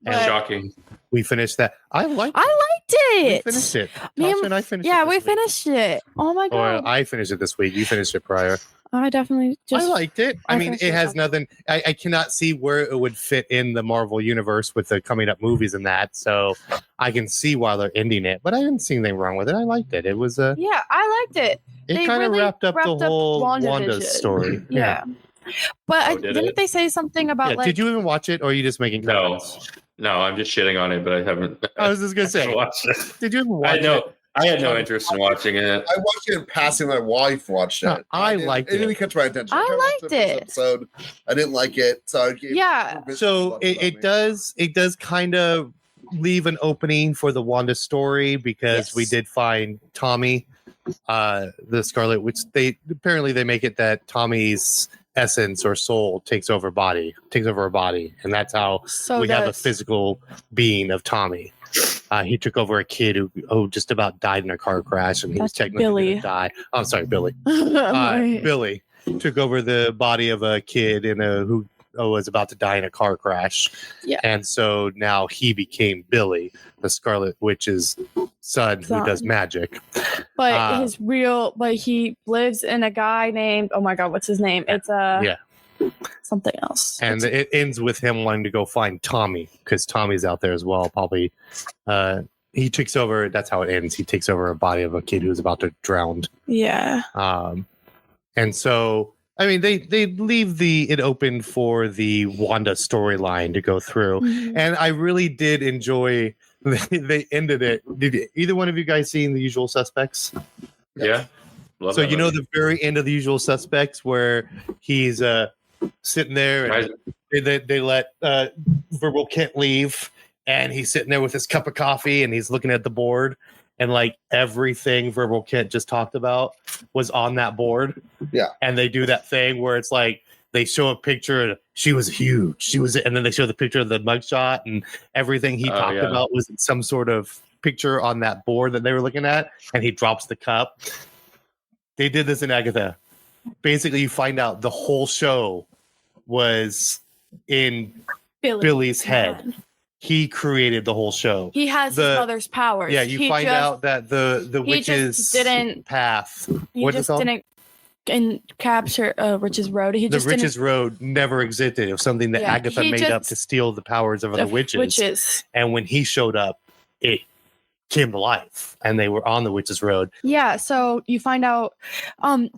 And shocking. We finished that. I liked it. We finished it. Tasha and I finished it. Yeah, we finished it. Oh my God. Or I finished it this week. You finished it prior. I definitely I liked it. I mean, it has nothing. I cannot see where it would fit in the Marvel universe with the coming up movies and that. So I can see why they're ending it, but I didn't see anything wrong with it. I liked it. It was I liked it. It kind of wrapped up the whole Wanda story. Yeah. But didn't they say something about did you even watch it, or are you just making comments? No, I'm just shitting on it, but I haven't. I was just gonna say, watch it. Did you even watch it? I had no interest in watching it. I watched it in passing. My wife watched it. I liked it. It didn't catch my attention. I liked it. Episode. I didn't like it. So So it does kind of leave an opening for the Wanda story, because we did find Tommy, the Scarlet, which they make it that Tommy's essence or soul takes over her body, and that's how we have a physical being of Tommy. He took over a kid who just about died in a car crash, and he was technically going to die. I'm sorry, Billy. Billy took over the body of a kid who was about to die in a car crash. Yeah. And so now he became Billy, the Scarlet Witch's son who does magic. But he lives in a guy named, oh my God, what's his name? It's something else. And it ends with him wanting to go find Tommy, because Tommy's out there as well. Probably he takes over. That's how it ends. He takes over a body of a kid who's about to drown. Yeah. And so, I mean, they leave it open for the Wanda storyline to go through. Mm-hmm. And I really did enjoy they ended it. Did either one of you guys seen The Usual Suspects? Yeah. So the very end of The Usual Suspects, where he's sitting there and they let Verbal Kent leave, and he's sitting there with his cup of coffee and he's looking at the board, and like everything Verbal Kent just talked about was on that board. Yeah. And they do that thing where it's like they show a picture, she was huge. And then they show the picture of the mugshot, and everything he talked about was some sort of picture on that board that they were looking at, and he drops the cup. They did this in Agatha. Basically, you find out the whole show was in Billy's head. He created the whole show. He has his mother's powers. Yeah, you find out that the witch's path. He just didn't and capture Rich's Road. He The just Riches Road never existed. It was something that Yeah, Agatha he made up just- to steal the powers of the witches. Witches. And when he showed up, it came to life, and they were on the Witches Road. Yeah, so you find out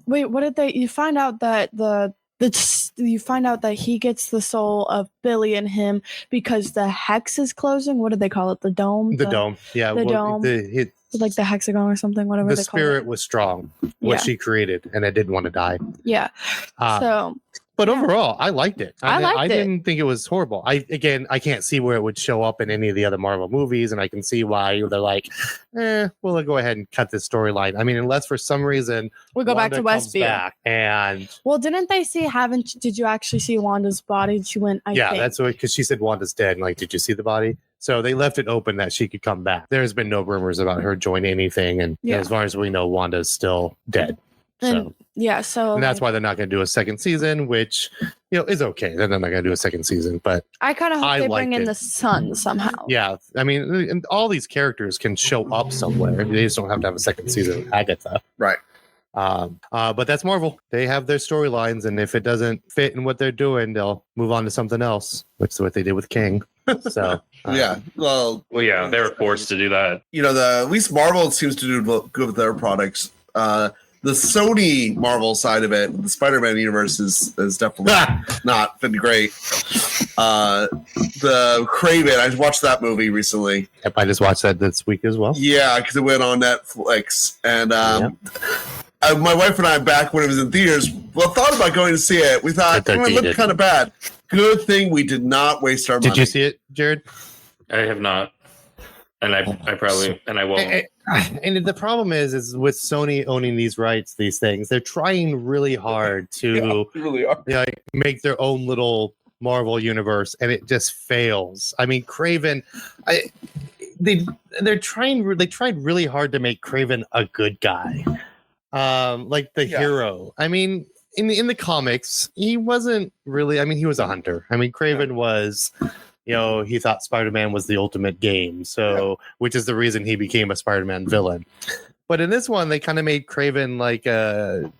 wait, what did they you find out that you find out that he gets the soul of Billy and him because the hex is closing. What did they call it? The dome? The dome, yeah, the dome. Like the hexagon or something, whatever the they call it. spirit was strong, what Yeah. she created, and it didn't want to die. Yeah. Uh, But Yeah. overall, I liked it. I liked I it. didn't think it was horrible. I can't see where it would show up in any of the other Marvel movies, and I can see why they're like, we'll go ahead and cut this storyline. I mean, unless for some reason we go back to Wanda comes Westview. back and Well, didn't they see? Did you actually see Wanda's body? She went. I think. that's what, because she said Wanda's dead. And like, did you see the body? So they left it open that she could come back. There's been no rumors about her joining anything, and Yeah. as far as we know, Wanda's still dead. And, so And that's why they're not going to do a second season, which is okay. They're not going to do a second season, but I kind of hope I they bring liked in it. the sun somehow. yeah, I mean, and all these characters can show up somewhere. They just don't have to have a second season of Agatha. Right. But that's Marvel. They have their storylines, and if it doesn't fit in what they're doing, they'll move on to something else, which is what they did with King. So Yeah. Well, yeah, they were forced to do that. at least Marvel seems to do good with their products. The Sony Marvel side of it, the Spider-Man universe is definitely not been great. The Craven, I watched that movie recently. Yep, I just watched that this week as well. Yeah, because it went on Netflix, and my wife and I, back when it was in theaters, thought about going to see it. We thought it looked kind of bad. Good thing we did not waste our money. Did you see it, Jerod? I have not, and I probably and I won't. And the problem is with Sony owning these rights, these things, they're trying really hard to really are. make their own little Marvel universe, and it just fails. I mean, Craven, they tried really hard to make Craven a good guy, like the hero. I mean, in the comics, he wasn't really. I mean, he was a hunter. I mean, Craven was. He thought Spider-Man was the ultimate game, which is the reason he became a Spider-Man villain. But in this one, they kind of made Craven like a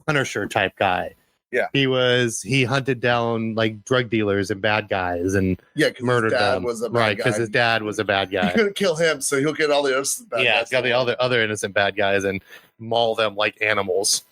Punisher type guy. Yeah, he hunted down like drug dealers and bad guys and murdered them. Right, because his dad was a bad guy. He couldn't kill him, so he'll get all the other bad guys. He's got the other innocent bad guys and maul them like animals.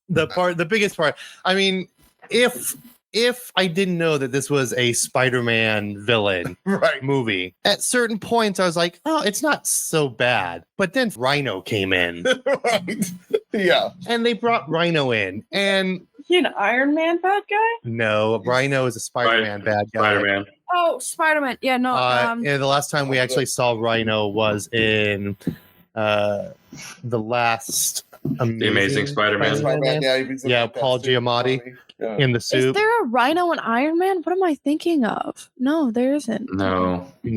The biggest part. I mean, if I didn't know that this was a Spider-Man villain movie, at certain points I was like, oh, it's not so bad. But then Rhino came in. Right. Yeah. And they brought Rhino in. And he an Iron Man bad guy? No, Rhino is a Spider-Man bad guy. Spider-Man. Oh, Spider-Man. Yeah, no. And the last time we actually saw Rhino was in the last Amazing Spider-Man. Yeah, Paul Giamatti. In the suit. Is there a Rhino and Iron Man? What am I thinking of? No, there isn't. No. I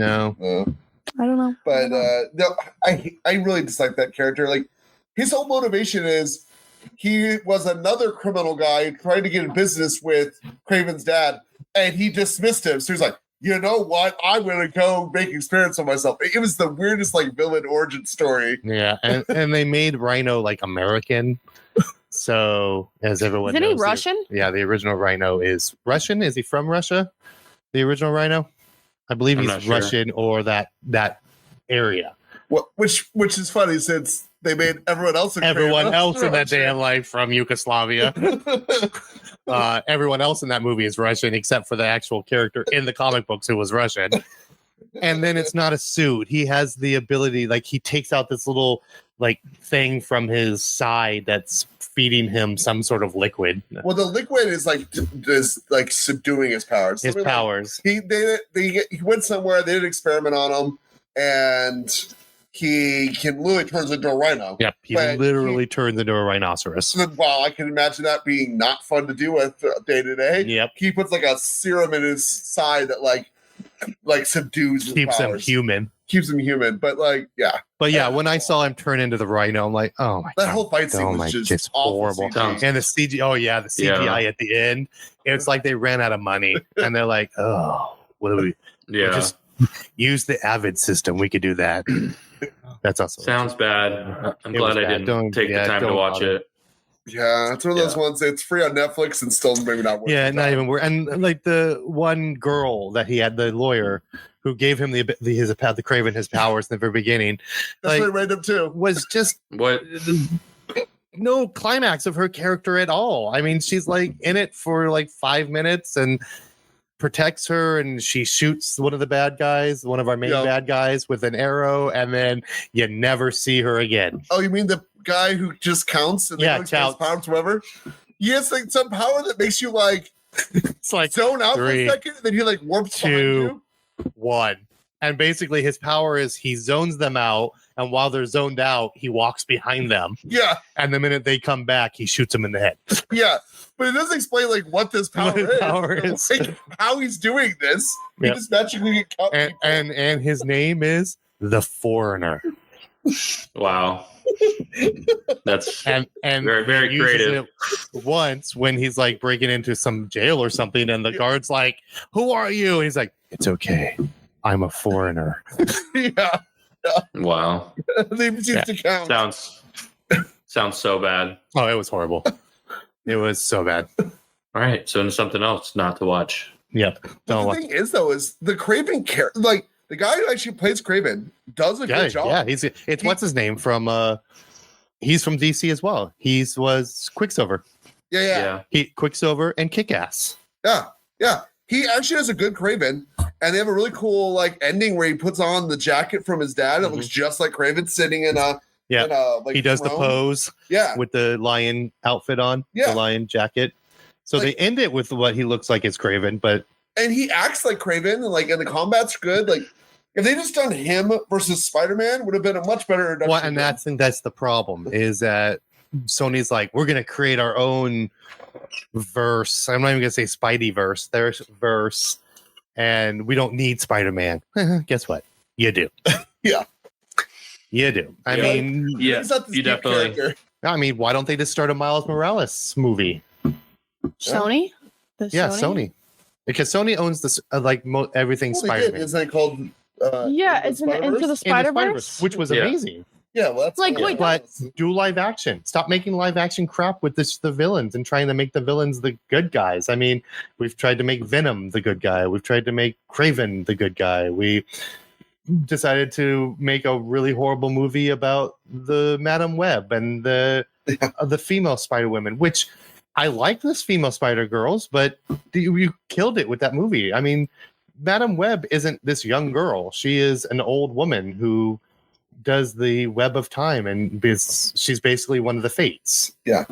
don't know. But no, I really dislike that character. Like, his whole motivation is he was another criminal guy trying to get in business with Craven's dad, and he dismissed him. So he's like, you know what? I'm gonna go make experiments on myself. It was the weirdest villain origin story. Yeah, and they made Rhino like American. So, as everyone knows, isn't he Russian? The original Rhino is Russian. Is he from Russia? The original Rhino, I believe he's Russian or that area. Which is funny since they made everyone else in that damn life from Yugoslavia. Everyone else in that movie is Russian except for the actual character in the comic books who was Russian. And then it's not a suit. He has the ability, he takes out this little thing from his side that's feeding him some sort of liquid. Well, the liquid is subduing his powers. His powers. He went somewhere. They did an experiment on him, and he can literally turns into a rhino. Yep, he literally turns into a rhinoceros. Wow, I can imagine that being not fun to deal with day to day. Yep, he puts a serum in his side that subdues his keeps powers. Keeps him human. But But when I saw him turn into the rhino, I'm like, oh my god. That whole fight scene was just horrible. CGI. And the CGI, the CGI at the end, it's like they ran out of money. And they're like, oh, what do we we'll just use the Avid system. We could do that. That's also sounds bad. I'm glad I didn't take the time to watch it. Yeah, it's one of those ones that's free on Netflix and still maybe not worth Yeah, your not time. even worth. And like the one girl that he had, the lawyer who gave him the Craven his powers in the very beginning, That's like, really random too. was just What? no climax of her character at all. I mean, she's like in it for like 5 minutes and protects her, and she shoots one of the bad guys, one of our main bad guys, with an arrow, and then you never see her again. Oh, you mean the guy who just counts and Yeah, then counts powers, whatever? He has like some power that makes you like It's like zone out 3, for a second, and then he like warps behind 2, you. 1. And basically his power is he zones them out, and while they're zoned out, he walks behind them. Yeah, And the minute they come back, he shoots them in the head. yeah. But it doesn't explain like what this power What his power is. Like, how he's doing this. He Yep. just magically can count people. And his name is the Foreigner. Wow. That's And very, very he uses creative. it once when he's like breaking into some jail or something, and the guard's like, "Who are you?" And he's like, "It's okay, I'm a foreigner." Yeah, Wow. they just to count. Sounds so bad. Oh, it was horrible. It was so bad. All right, so something else not to watch. Yep. But Don't the watch. thing is, though, is the Craven character, like the guy who actually plays Craven, does a Yeah, good job. yeah. It's what's his name from? He's from DC as well. Was Quicksilver. Yeah. Quicksilver and Kick-Ass. Yeah. He actually has a good Craven, and they have a really cool like ending where he puts on the jacket from his dad. It looks just like Craven sitting in a like he does throne. the pose. Yeah, With the lion outfit on. Yeah. The lion jacket. So Like- they end it with what he looks like is Craven, but and he acts like Craven, and like, and the combat's good. Like, if they just done him versus Spider-Man, would have been a much better. well, and that's the problem is that Sony's like, we're gonna create our own verse. I'm not even gonna say Spidey verse. There's verse, and we don't need Spider-Man. Guess what? You do. Yeah. You do. I Yeah. mean, Yeah, He's not this you deep definitely. character. I mean, why don't they just start a Miles Morales movie? Sony? The Yeah, Sony. Because Sony owns this everything Well, they Spider-Man. did. Isn't it called? Yeah, isn't it Into the In the Spider-Verse? which was Yeah. amazing. Yeah, well, that's Like, yeah. wait, But do live action. Stop making live action crap with the villains and trying to make the villains the good guys. I mean, we've tried to make Venom the good guy. We've tried to make Kraven the good guy. We decided to make a really horrible movie about the Madam Web and the female Spider Women, which I like this female Spider Girls, but you killed it with that movie. I mean, Madam Web isn't this young girl. She is an old woman who does the web of time, and she's basically one of the fates. Yeah.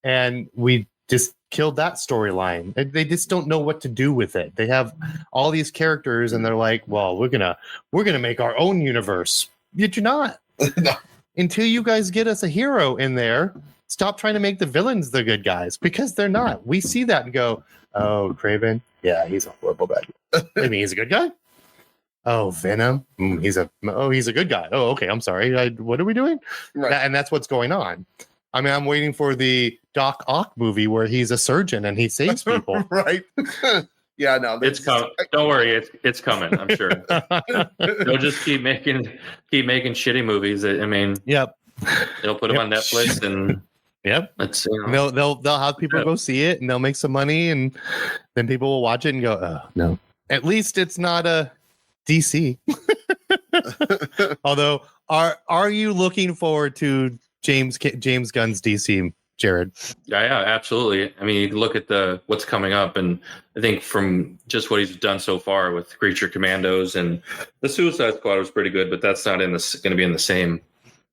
And we just killed that storyline. They just don't know what to do with it. They have all these characters, and they're like, "Well, we're gonna make our own universe." Yet you're not. No. Until you guys get us a hero in there, stop trying to make the villains the good guys, because they're not. We see that and go, "Oh, Kraven, yeah, he's a horrible bad guy. I mean, he's a good guy." Oh, Venom, he's a good guy. Oh, okay, I'm sorry. What are we doing? Right. And that's what's going on. I mean, I'm waiting for the Doc Ock movie where he's a surgeon and he saves people. Right. Yeah, no. It's coming. Don't worry, it's coming. I'm sure. They'll just keep making shitty movies. I mean, Yep. they'll put them on Netflix and Yep. let's. They'll have people go see it and they'll make some money, and then people will watch it and go, "Oh no, at least it's not a DC." Although, are you looking forward to James Gunn's DC, Jerod? Yeah, absolutely. I mean, you can look at what's coming up, and I think from just what he's done so far with Creature Commandos and the Suicide Squad was pretty good, but that's not going to be in the same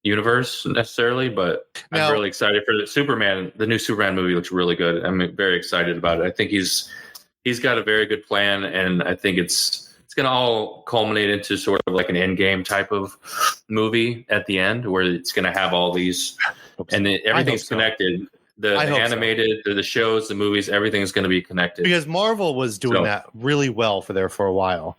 universe necessarily. But Now- I'm really excited for the Superman. The new Superman movie looks really good. I'm very excited about it. I think he's got a very good plan, and I think it's going to all culminate into sort of like an Endgame type of movie at the end, where it's going to have all these, and everything's so. connected. The I hope so. animated, the shows, the movies, everything's going to be connected. Because Marvel was doing So- that really well for a while,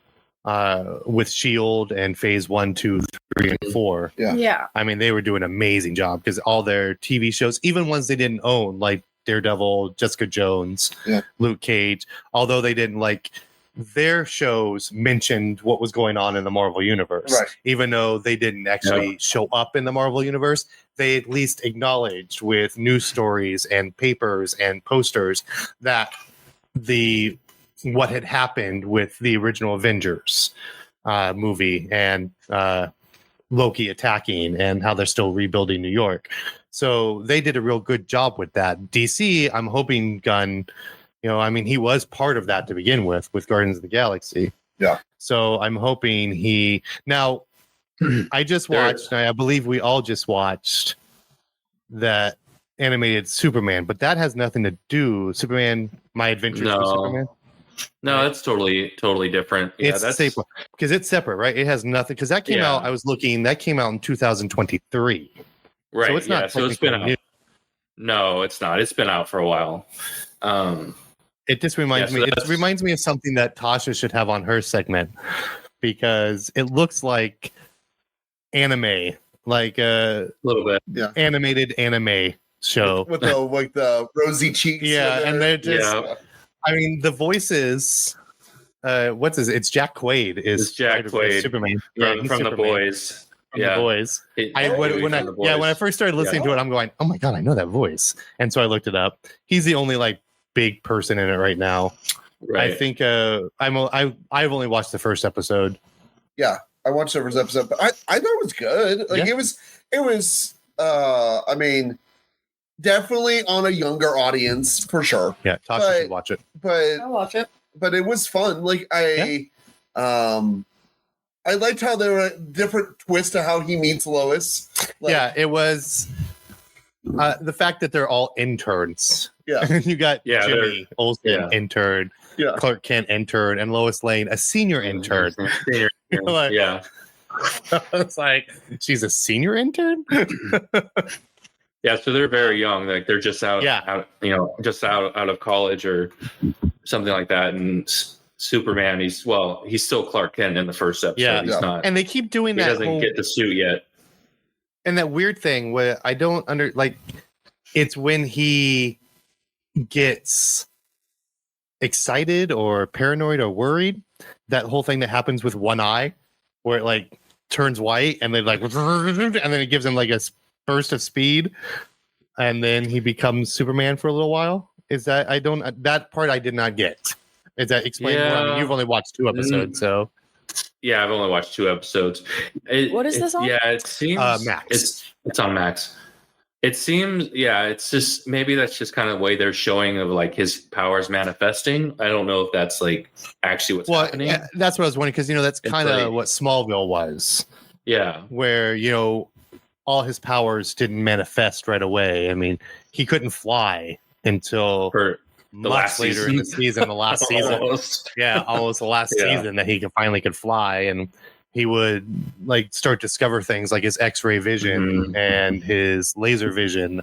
with Shield and Phase 1, 2, 3, and 4. Yeah. I mean, they were doing an amazing job because all their TV shows, even ones they didn't own, like Daredevil, Jessica Jones, Yeah. Luke Cage, although they didn't their shows mentioned what was going on in the Marvel universe. Right. Even though they didn't actually show up in the Marvel universe, they at least acknowledged with news stories and papers and posters that what had happened with the original Avengers movie and Loki attacking and how they're still rebuilding New York. So they did a real good job with that. DC, I'm hoping Gunn, he was part of that to begin with Guardians of the Galaxy. Yeah. So I'm hoping now I just watched, I believe we all just watched that animated Superman, but that has nothing to do Superman, My Adventures with Superman. No, that's totally different. Yeah, that's separate because it's separate, right? It has nothing because that came out. I was looking. That came out in 2023. Right. So it's not. So it's been out. No, it's not. It's been out for a while. It just reminds me. It reminds me of something that Tasha should have on her segment because it looks like anime, like a little bit, animated anime show with the rosy cheeks. Yeah, and they're just. I mean, the voices. What's his? It's Jack Quaid. It's Jack Quaid, Superman from The Boys. The Boys. When I first started listening to it, I'm going, oh my god, I know that voice, and so I looked it up. He's the only big person in it right now. Right. I think I've only watched the first episode. Yeah, I watched the first episode, but I thought it was good. It was. I mean. Definitely on a younger audience for sure. Yeah, Tasha should watch it. But I'll watch it. But it was fun. I liked how there were different twists to how he meets Lois. It was the fact that they're all interns. Yeah, you got Jimmy Olsen intern, Clark Kent intern, and Lois Lane a senior intern. It's like she's a senior intern. Yeah, so they're very young. They're just out of college or something like that. And Superman, he's still Clark Kent in the first episode. Yeah, he's not. And they keep doing that. He doesn't get the suit yet. And that weird thing where I don't it's when he gets excited or paranoid or worried. That whole thing that happens with one eye, where it turns white and then and then it gives him a burst of speed, and then he becomes Superman for a little while. Is that that part I did not get? Is that explained more? I mean, you've only watched 2 episodes, so yeah, I've only watched 2 episodes. What is this on? Yeah, it seems Max. It's on Max. It seems, it's just maybe that's just kind of the way they're showing of his powers manifesting. I don't know if that's actually what's happening. Yeah, that's what I was wondering because that's kind of what Smallville was. Yeah, where all his powers didn't manifest right away. I mean, he couldn't fly until the last later in the season, the last season. Almost the last season that he could fly, and he would start to discover things like his X-ray vision and his laser vision.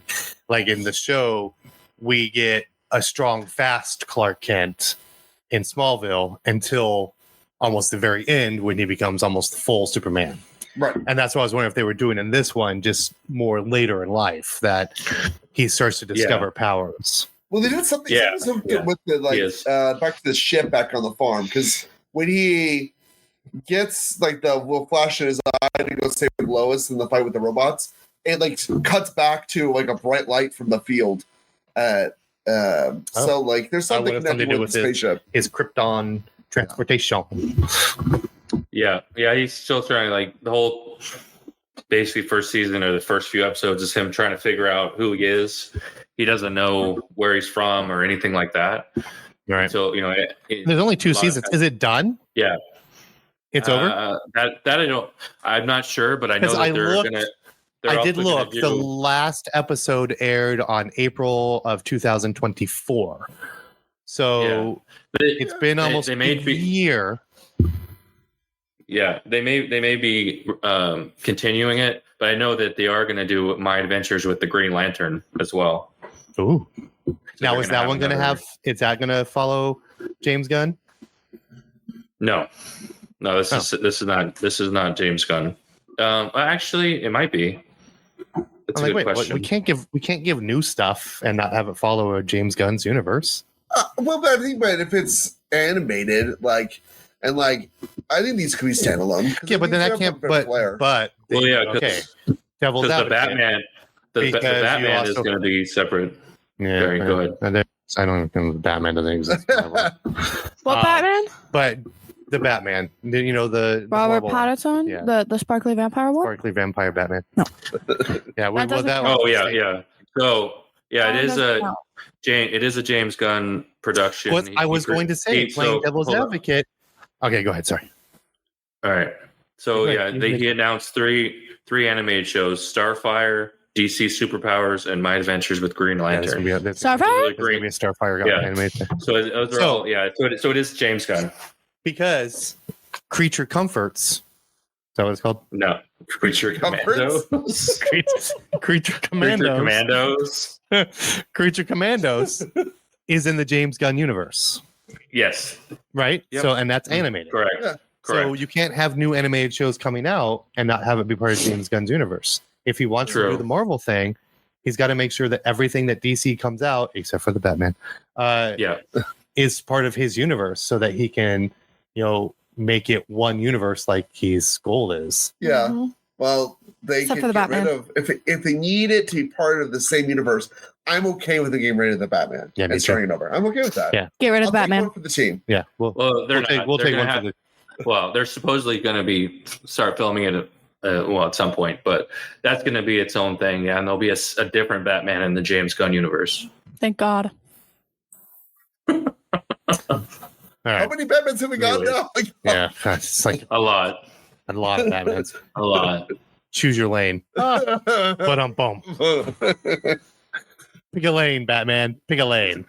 In the show, we get a strong, fast Clark Kent in Smallville until almost the very end when he becomes almost full Superman. Right. And that's what I was wondering if they were doing in this one, just more later in life that he starts to discover powers. Well, they did something with the back to the ship back on the farm, because when he gets the little flash in his eye to go save Lois in the fight with the robots, it cuts back to a bright light from the field. So there's something connected with the spaceship. His Krypton transportation. Yeah, he's still trying the whole basically first season or the first few episodes is him trying to figure out who he is. He doesn't know where he's from or anything like that. Right. So there's only 2 seasons. Is it done? Yeah, it's over. That I don't. I'm not sure, but I know that they're gonna. I did look. The last episode aired on April of 2024. So it's been almost a year. Yeah, they may be continuing it, but I know that they are going to do My Adventures with the Green Lantern as well. Ooh. So now is that one going to have? Is that going to follow James Gunn? No. This is not James Gunn. Actually, it might be. That's a good question. We can't give new stuff and not have it follow a James Gunn's universe. But if it's animated, I think these could be standalone. Yeah, but then that can't. But Well, yeah, okay. Devil's because advocate. the Because you Batman is also- going to be separate. Yeah, Sorry, go ahead. I don't think the Batman doesn't exist. What Batman? But the Batman, the Robert Marvel- Pattinson, Yeah. the sparkly vampire one. Sparkly Vampire Batman. No. Yeah, That doesn't count. Oh yeah. So That it is doesn't a count. it is a James Gunn production. I was going to say, playing devil's hold on. advocate. Okay, go ahead. Sorry. All right. So Go ahead. he announced three animated shows: Starfire, DC Superpowers, and My Adventures with Green Yeah, that's Lantern. gonna be a Starfire? Starfire Yeah. animated. So those are all So it is James Gunn. Because Creature Comforts. Is that what it's called? No, Creature Comforts? Commandos. Creature Commandos. Creature Commandos is in the James Gunn universe, Yes, right? Yep. So, and that's animated. correct. Yeah. Correct. So you can't have new animated shows coming out and not have it be part of James Gunn's universe. If he wants to True. do the Marvel thing, he's got to make sure that everything that DC comes out, except for the Batman, is part of his universe, so that he can, make it one universe like his goal is. Yeah. Mhm. Well, they Except can for the get rid Batman. of if they need it to be part of the same universe. I'm okay with the game rid of the Batman Yeah, me and too. starting it over. I'm okay with that. Yeah. Get rid of I'll take Batman. one for the team. Yeah, Well, we'll take one have, for the. Well, they're supposedly going to start filming it at some point, but that's going to be its own thing. Yeah, and there'll be a different Batman in the James Gunn universe. Thank God. All How right. many Batmans have we got Really? now? Yeah, it's like A lot. a lot of Batmans. A lot. Choose your lane. But boom. Pick a lane, Batman. Pick a lane.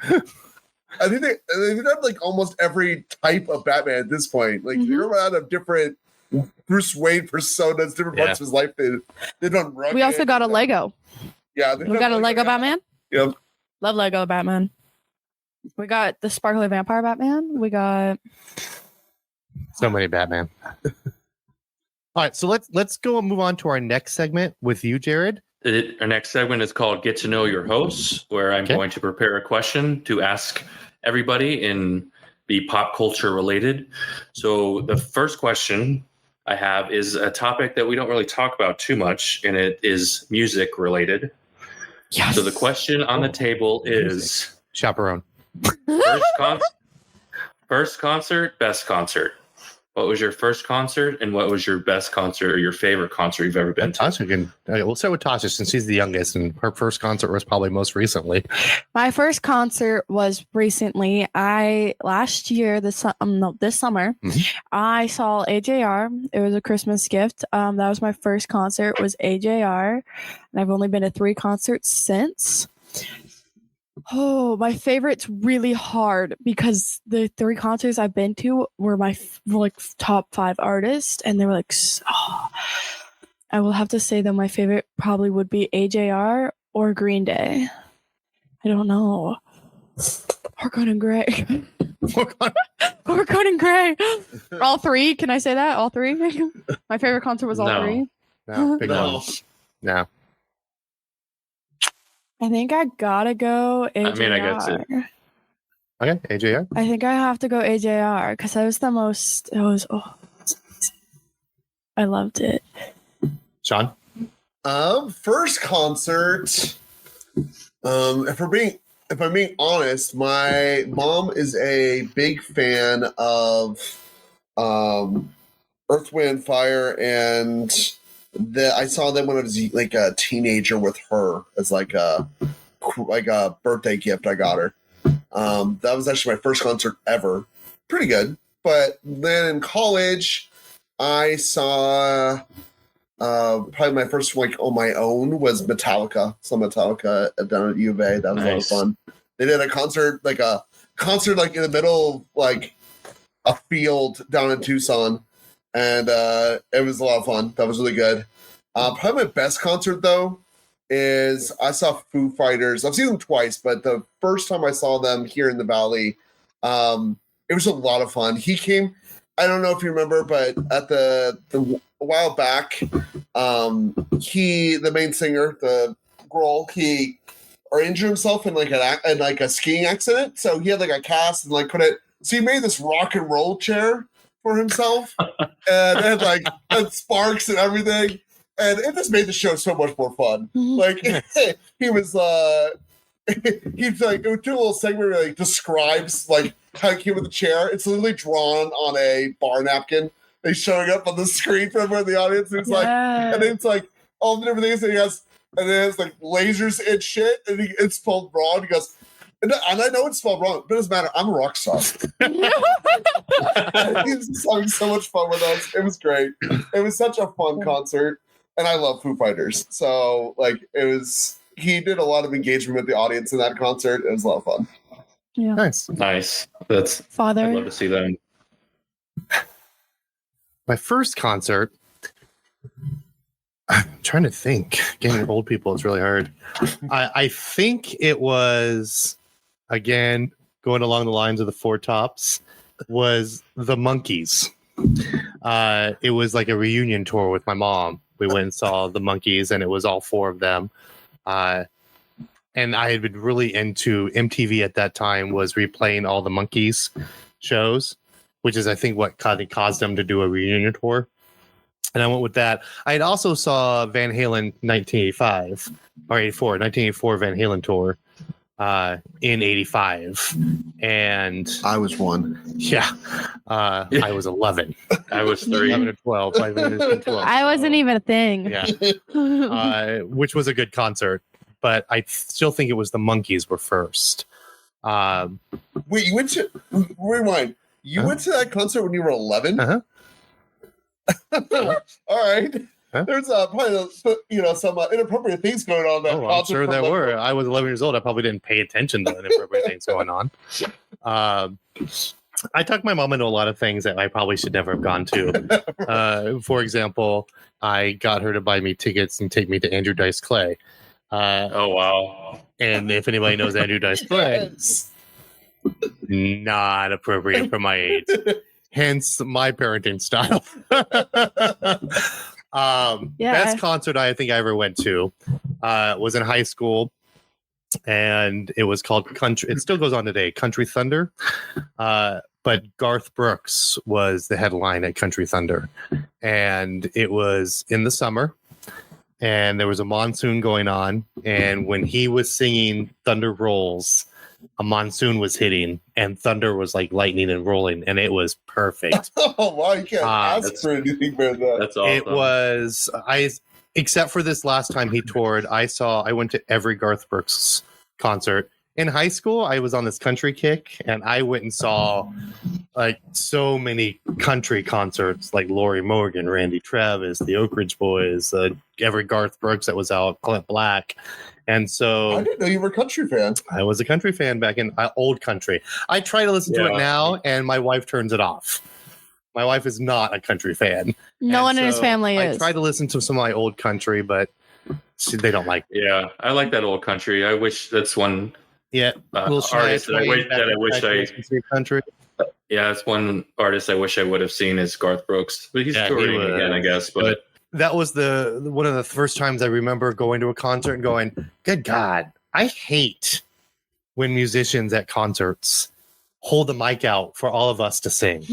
I think they've done almost every type of Batman at this point. Mhm. They're out of different Bruce Wayne personas, different parts of his life. They've done rugged. We also got a Lego. Yeah, We got a Lego Batman. Yep. Love Lego Batman. We got the sparkly vampire Batman. We got So many Batman. All right, so let's go and move on to our next segment with you, Jerod. Our next segment is called Get to Know Your Hosts, where I'm Okay. going to prepare a question to ask everybody in the pop culture related. So the first question I have is a topic that we don't really talk about too much, and it is music related. yes. So the question on the table is Chaperone. first concert, best concert. What was your first concert, and what was your best concert or your favorite concert you've ever been to? Tasha can. Okay, we'll start with Tasha since she's the youngest, and her first concert was probably most recently. My first concert was recently. Last year, this summer, Mhm. I saw AJR. It was a Christmas gift. That was my first concert. Was AJR, and I've only been to 3 concerts since. Oh, my favorite's really hard because the 3 concerts I've been to were my top 5 artists, and they were I will have to say that my favorite probably would be AJR or Green Day. I don't know. Or Conan Gray. Or Conan Gray. All 3. Can I say that? All 3? My favorite concert was all No. 3. No, big No. one. No. I think I gotta go AJR. I mean, I guess it- Okay, AJR. I think I have to go AJR because that was the most. It was. Oh, it's amazing. I loved it. Shawn. First concert. If I'm being honest, my mom is a big fan of Earth, Wind, Fire, and I saw them when I was a teenager with her as a birthday gift I got her. That was actually my first concert ever. Pretty good. But then in college, I saw probably my first on my own was Metallica. Saw Metallica down at U of A. That was Nice. a lot of fun. They did a concert in the middle of a field down in Tucson, and it was a lot of fun. That was really good. Probably my best concert though is I saw Foo Fighters. I've seen them twice, but the first time I saw them here in the Valley, it was a lot of fun. He came. I don't know if you remember, but at a while back, the main singer, the Grohl, he or injure himself in like a skiing accident. So he had like a cast and like couldn't. So he made this rock and roll chair for himself, and it had sparks and everything, and it just made the show so much more fun. Like he was he's like, it would do a little segment where he describes like how he came with the chair. It's literally drawn on a bar napkin. He's showing up on the screen for everyone in the audience. And it's like, and then it's like all the different things that he has, and then it's like lasers and shit, and it's spelled wrong. He goes, and I know it's spelled wrong, but it doesn't matter. I'm a rock star. He's just having so much fun with us. It was great. It was such a fun concert, and I love Foo Fighters. So like, he did a lot of engagement with the audience in that concert. It was a lot of fun. Yeah. Nice. That's Father. I'd love to see them. My first concert, I'm trying to think. Getting old people is really hard. I think it was, again, going along the lines of the Four Tops, was the Monkees. It was like a reunion tour with my mom. We went and saw the Monkees, and it was all four of them. And I had been really into MTV at that time, was replaying all the Monkees shows, which is, I think, what caused them to do a reunion tour. And I went with that. I had also saw Van Halen 1984 Van Halen tour in 85. And I was one. Yeah. I was 11. I was 3. 11 or 12. 12 I wasn't even a thing. Yeah. Which was a good concert. But I still think it was the Monkees were first. Wait, you went to rewind. You went to that concert when you were 11? Uh-huh. All right. Huh? There's probably some inappropriate things going on in that concert. I'm sure there were. I was 11 years old. I probably didn't pay attention to the inappropriate things going on. I talked my mom into a lot of things that I probably should never have gone to. For example, I got her to buy me tickets and take me to Andrew Dice Clay. Oh, wow. And if anybody knows Andrew Dice Clay, not appropriate for my age. Hence my parenting style. Best concert I think I ever went to was in high school. And it was called Country. It still goes on today, Country Thunder. But Garth Brooks was the headline at Country Thunder. And it was in the summer. And there was a monsoon going on. And when he was singing Thunder Rolls, a monsoon was hitting and thunder was like lightning and rolling. And it was perfect. Oh, wow. You can't ask for anything better than that. That's awesome. It was, except for this last time he toured, I went to every Garth Brooks concert. In high school, I was on this country kick, and I went and saw like so many country concerts, like Lori Morgan, Randy Travis, the Oak Ridge Boys, every Garth Brooks that was out, Clint Black. And so I didn't know you were a country fan. I was a country fan back in old country. I try to listen to it now, and my wife turns it off. My wife is not a country fan. No one in his family is. I try to listen to some of my old country, but they don't like it. Yeah, I like that old country. I wish that's one. Yeah, artist that I wish I country. Yeah, that's one artist I wish I would have seen is Garth Brooks, but he's touring again, I guess. But that was one of the first times I remember going to a concert and going, "Good God, I hate when musicians at concerts hold the mic out for all of us to sing."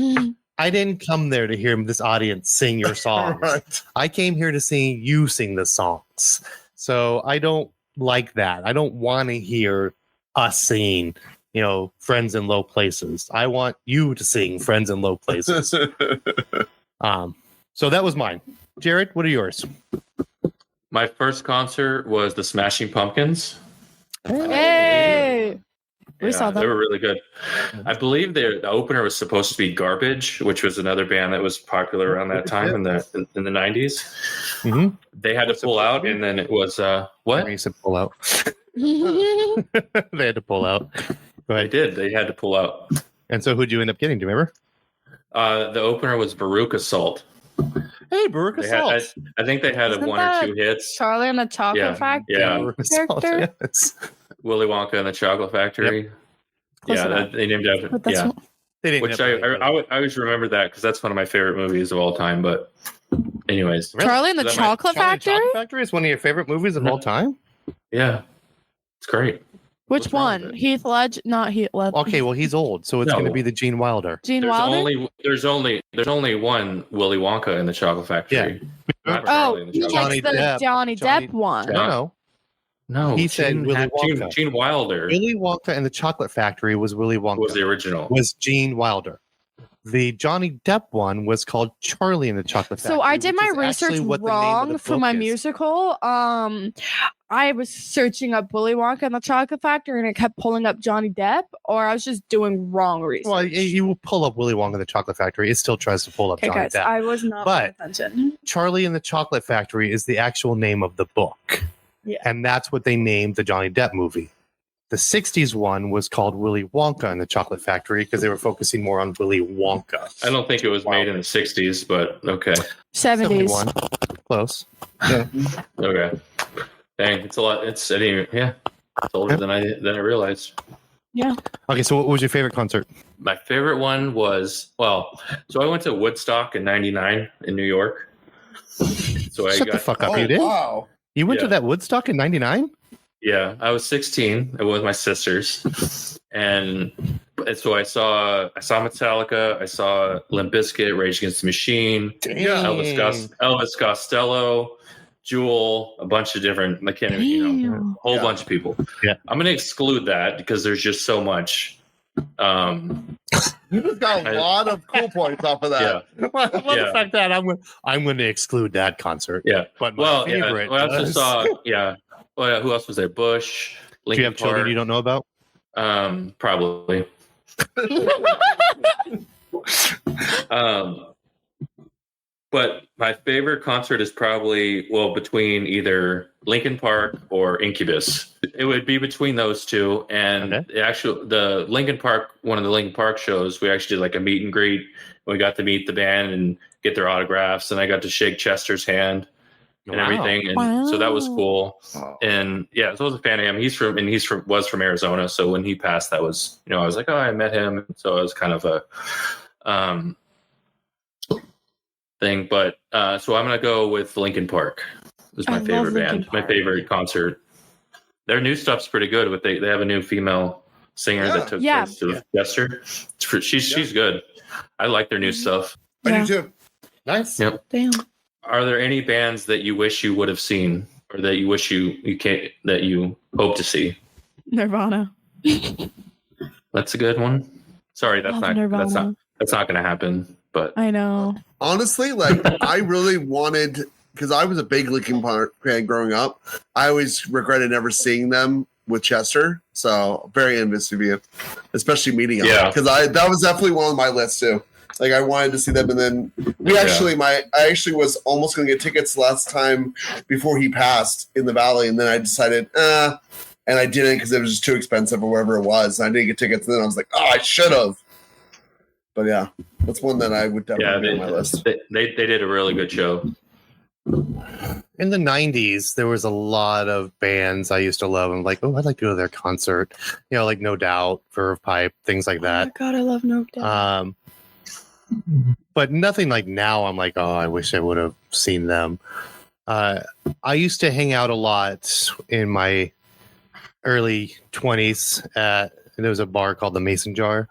I didn't come there to hear this audience sing your songs. Right. I came here to see you sing the songs. So I don't like that. I don't want to hear us singing, Friends in Low Places. I want you to sing Friends in Low Places. So that was mine. Jerod, what are yours? my first concert was the Smashing Pumpkins. Hey! We saw them. They were really good. I believe the opener was supposed to be Garbage, which was another band that was popular around that time in the 90s. Mm-hmm. They had to pull out, and then it was what? They said pull out. They had to pull out. Go ahead. They did. They had to pull out. And so, who'd you end up getting? Do you remember? The opener was Baruch Assault. Hey, Baruch Assault. I think they had Isn't one or two hits. Charlie and the Chocolate Factory. Yeah. Character. Yes. Willy Wonka and the Chocolate Factory. Yep. They named after. Yeah. They didn't. Which I always remember that because that's one of my favorite movies of all time. But, anyways, Charlie and the Chocolate Factory. Chocolate Factory is one of your favorite movies of all time. Yeah. It's great. Which What's wrong with one? it? Heath Ledger? Not Heath Ledger. Okay, well he's old, so it's going to No. be the Gene Wilder. Gene There's Wilder? there's only one Willy Wonka in the Chocolate Factory. Not Oh, Charlie in the he Chocolate likes Johnny the Depp. Johnny Johnny- Depp one. No. No, He said Willy Wonka. Gene Wilder Willy Wonka and the Chocolate Factory was Willy Wonka. was the original. Was Gene Wilder. The Johnny Depp one was called Charlie and the Chocolate Factory. So I did which my is research actually what the name of wrong the for book my is. musical. I was searching up Willy Wonka and the Chocolate Factory, and it kept pulling up Johnny Depp, or I was just doing wrong research. Well, you will pull up Willy Wonka and the Chocolate Factory. It still tries to pull up Okay, Johnny guys, Depp. I was not paying attention. Charlie and the Chocolate Factory is the actual name of the book. Yeah. And that's what they named the Johnny Depp movie. The 60s one was called Willy Wonka and the Chocolate Factory because they were focusing more on Willy Wonka. I don't think it was made in the 60s, but okay. 70s. 71. Close. Okay. Dang, it's a lot. It's older than I realized. Yeah. Okay, so what was your favorite concert? My favorite one was so I went to Woodstock in '99 in New York. So I Shut got the fuck up, Oh, you did? wow. You went to Yeah. that Woodstock in 99? Yeah, I was 16. I went with my sisters, and so I saw Metallica, I saw Limp Bizkit, Rage Against the Machine, Elvis Costello, Jewel, a bunch of different. I can't even, a whole Yeah. bunch of people. Yeah. I'm going to exclude that because there's just so much. You just got a lot of cool points off of that. Well, Yeah. the fact that I'm going to exclude that concert. Yeah. But my Well, favorite. I also was- saw. Yeah. Well, yeah. Who else was there? Bush. Do Linkin you have children Park. you don't know about? Probably. But my favorite concert is probably between either Linkin Park or Incubus. It would be between those two. And the Linkin Park, one of the Linkin Park shows, we actually did like a meet and greet. We got to meet the band and get their autographs, and I got to shake Chester's hand and Wow. everything, and so that was cool. Wow. And yeah, so I was a fan of him. Was from Arizona, so when he passed, that was I was like, oh, I met him, so it was kind of a thing. But so I'm gonna go with Linkin Park. This is my I love favorite Linkin band, my Park. favorite concert. Their new stuff's pretty good, but they have a new female singer that took Yeah. place to Chester. She's good. I like their new stuff. I Yeah. do too. Nice. Yep. Damn. Are there any bands that you wish you would have seen, or that you wish you can't, that you hope to see? Nirvana. That's a good one. Sorry, that's Love not Nirvana. going to happen. But I know. Honestly, like I really wanted, because I was a big Linkin Park fan growing up. I always regretted never seeing them with Chester. So very envious of you, especially meeting him. Yeah. Because that was definitely one on my list too. Like I wanted to see them, and then I actually was almost going to get tickets last time before he passed in the Valley, and then I decided, and I didn't because it was just too expensive or whatever it was. And I didn't get tickets, and then I was like, oh, I should have. But yeah, that's one that I would definitely be on my list. they did a really good show. In the 90s, there was a lot of bands I used to love. I'm like, oh, I'd like to go to their concert. Like No Doubt, Verve Pipe, things like Oh my that. God, I love No Doubt. But nothing like now. I'm like, oh, I wish I would have seen them. I used to hang out a lot in my early 20s and there was a bar called the Mason Jar.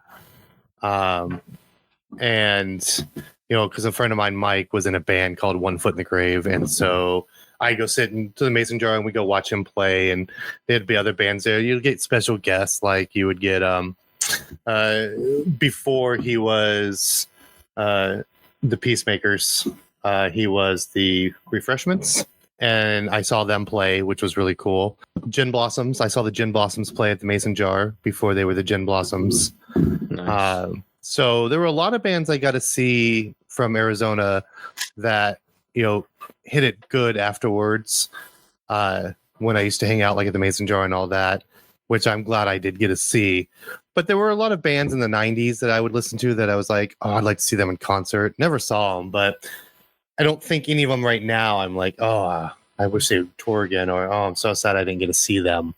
And because a friend of mine, Mike, was in a band called One Foot in the Grave. And so I go sit into the Mason Jar and we go watch him play. And there'd be other bands there. You'd get special guests, like you would get before he was the Peacemakers, he was the Refreshments. And I saw them play, which was really cool. Gin Blossoms. I saw the Gin Blossoms play at the Mason Jar before they were the Gin Blossoms. Nice. So there were a lot of bands I got to see from Arizona that, hit it good afterwards when I used to hang out like at the Mason Jar and all that, which I'm glad I did get to see. But there were a lot of bands in the 90s that I would listen to that I was like, oh, I'd like to see them in concert. Never saw them, but I don't think any of them right now. I'm like, oh, I wish they would tour again, or oh, I'm so sad I didn't get to see them.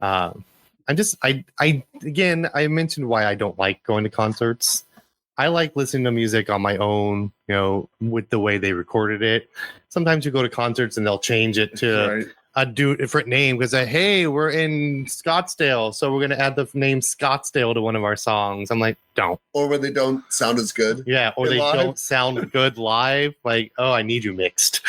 I mentioned why I don't like going to concerts. I like listening to music on my own, with the way they recorded it. Sometimes you go to concerts and they'll change it to Right. a different name because hey, we're in Scottsdale, so we're gonna add the name Scottsdale to one of our songs. I'm like, don't. Or when they don't sound as good. Yeah, or In they live? don't sound good live. Like, oh, I need you mixed.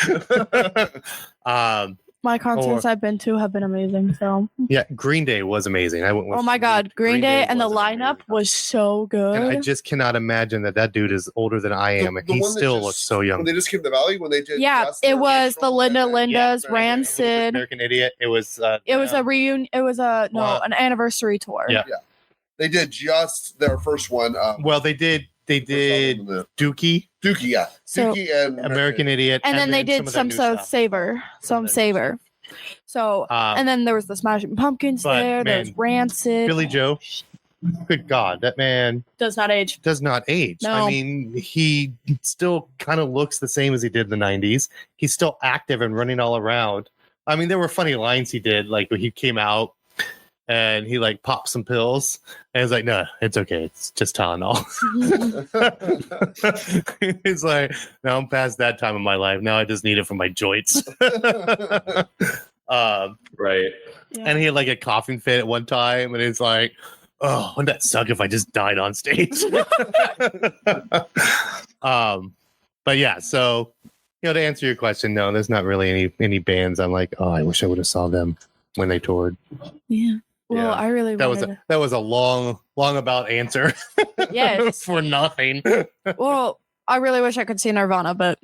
My concerts I've been to have been amazing. So Yeah, Green Day was amazing. I went with oh my God, Green Day and the was lineup amazing. was so good. And I just cannot imagine that dude is older than I am, and The he one that still just- looks so young. When they just came to the Valley, when they did. Yeah, just it their was the original, Linda and then- Lindas, Yeah, Rancid. American Idiot. It was. It was a reunion. It was an anniversary tour. Yeah. They did just their first one. Well, they did. They did Dookie, Dookie, So- Dookie and American Idiot, And then they did some some of their new stuff. Savor. Some Savor. So and then there was the Smashing Pumpkins but, there. There's man, Rancid. Billy Joe. Good God, that man Does not age. does not age. No. I mean, he still kind of looks the same as he did in the 90s. He's still active and running all around. I mean, there were funny lines he did, like when he came out and he like popped some pills and he's like, no, it's okay. It's just Tylenol. He's like, now I'm past that time of my life. Now I just need it for my joints. Right. And he had like a coughing fit at one time, and he's like, "Oh, wouldn't that suck if I just died on stage?" But yeah, so to answer your question, no, there's not really any bands I'm like, oh, I wish I would have saw them when they toured. Yeah. Well, Yeah. I really That wanted was a long about answer. Yes. For nothing. Well, I really wish I could see Nirvana, but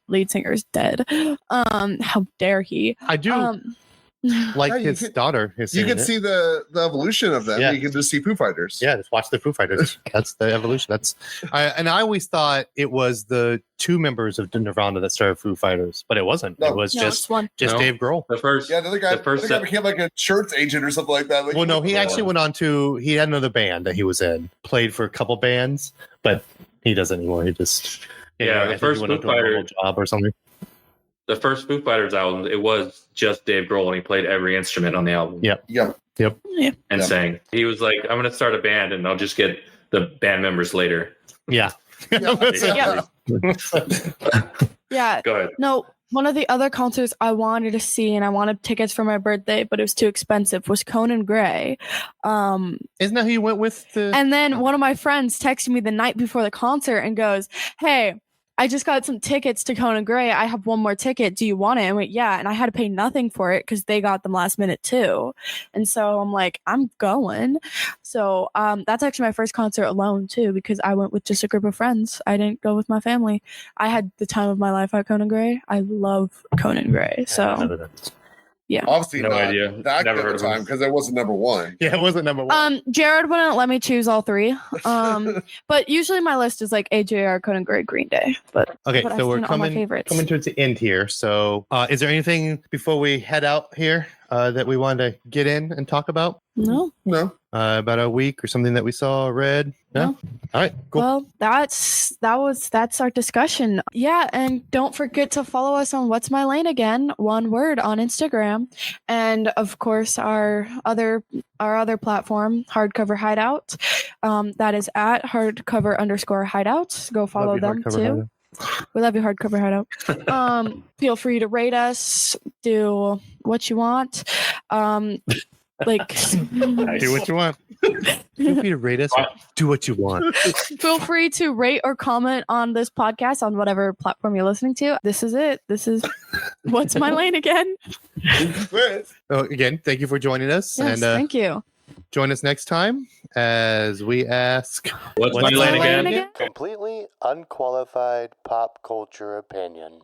lead singer's dead. How dare he? I do like Yeah, you his could- daughter. You can see the evolution of them. Yeah. You can just see Foo Fighters. Yeah, just watch the Foo Fighters. That's the evolution. I always thought it was the two members of Nirvana that started Foo Fighters, but it wasn't. No. It was No, just it's one. No. Dave Grohl. The first. Yeah, the other guy set- became like a shirts agent or something like that. Like, Well, no, he actually went on to. He had another band that he was in. Played for a couple bands, but he doesn't anymore. He just Yeah, I the think first he went on Foo to a normal Fighters- job or something. The first Foo Fighters album, it was just Dave Grohl, and he played every instrument on the album. Yeah. Yeah. And Yeah. sang. He was like, "I'm going to start a band, and I'll just get the band members later." Yeah. Yeah. Yeah. Go ahead. No, one of the other concerts I wanted to see and I wanted tickets for my birthday, but it was too expensive, was Conan Gray. Isn't that who you went with? And then one of my friends texted me the night before the concert and goes, "Hey, I just got some tickets to Conan Gray. I have one more ticket. Do you want it?" I went, "Yeah." And I had to pay nothing for it because they got them last minute too. And so I'm like, I'm going. So that's actually my first concert alone too, because I went with just a group of friends. I didn't go with my family. I had the time of my life at Conan Gray. I love Conan Gray. So Obviously, No not idea. that Never good heard of of time him. because it wasn't number one. yeah, it wasn't number one. Jerod wouldn't let me choose all three. But usually my list is like AJR, Conan Gray, Green Day. But Okay, I've so we're seen all my coming favorites. towards the end here. So, is there anything before we head out here that we wanted to get in and talk about? no. No. About a week or something that we saw or read? No? All right, cool. Well, that's our discussion. Yeah, and don't forget to follow us on What's My Lane Again, one word, on Instagram, and of course our other platform, Hardcover Hideout. That is at hardcover_hideout. Go follow Love you, them Hardcover too. Hideout. We love you, Hardcover Hideout. Feel free to rate us. Do what you want. Like Do what you want. Feel free to rate us. Do what you want. feel free to rate or comment on this podcast on whatever platform you're listening to. This is it. This is What's My Lane Again. Oh, again, thank you for joining us, Yes, and thank you. join us next time as we ask. What's my lane again? again? Completely unqualified pop culture opinion.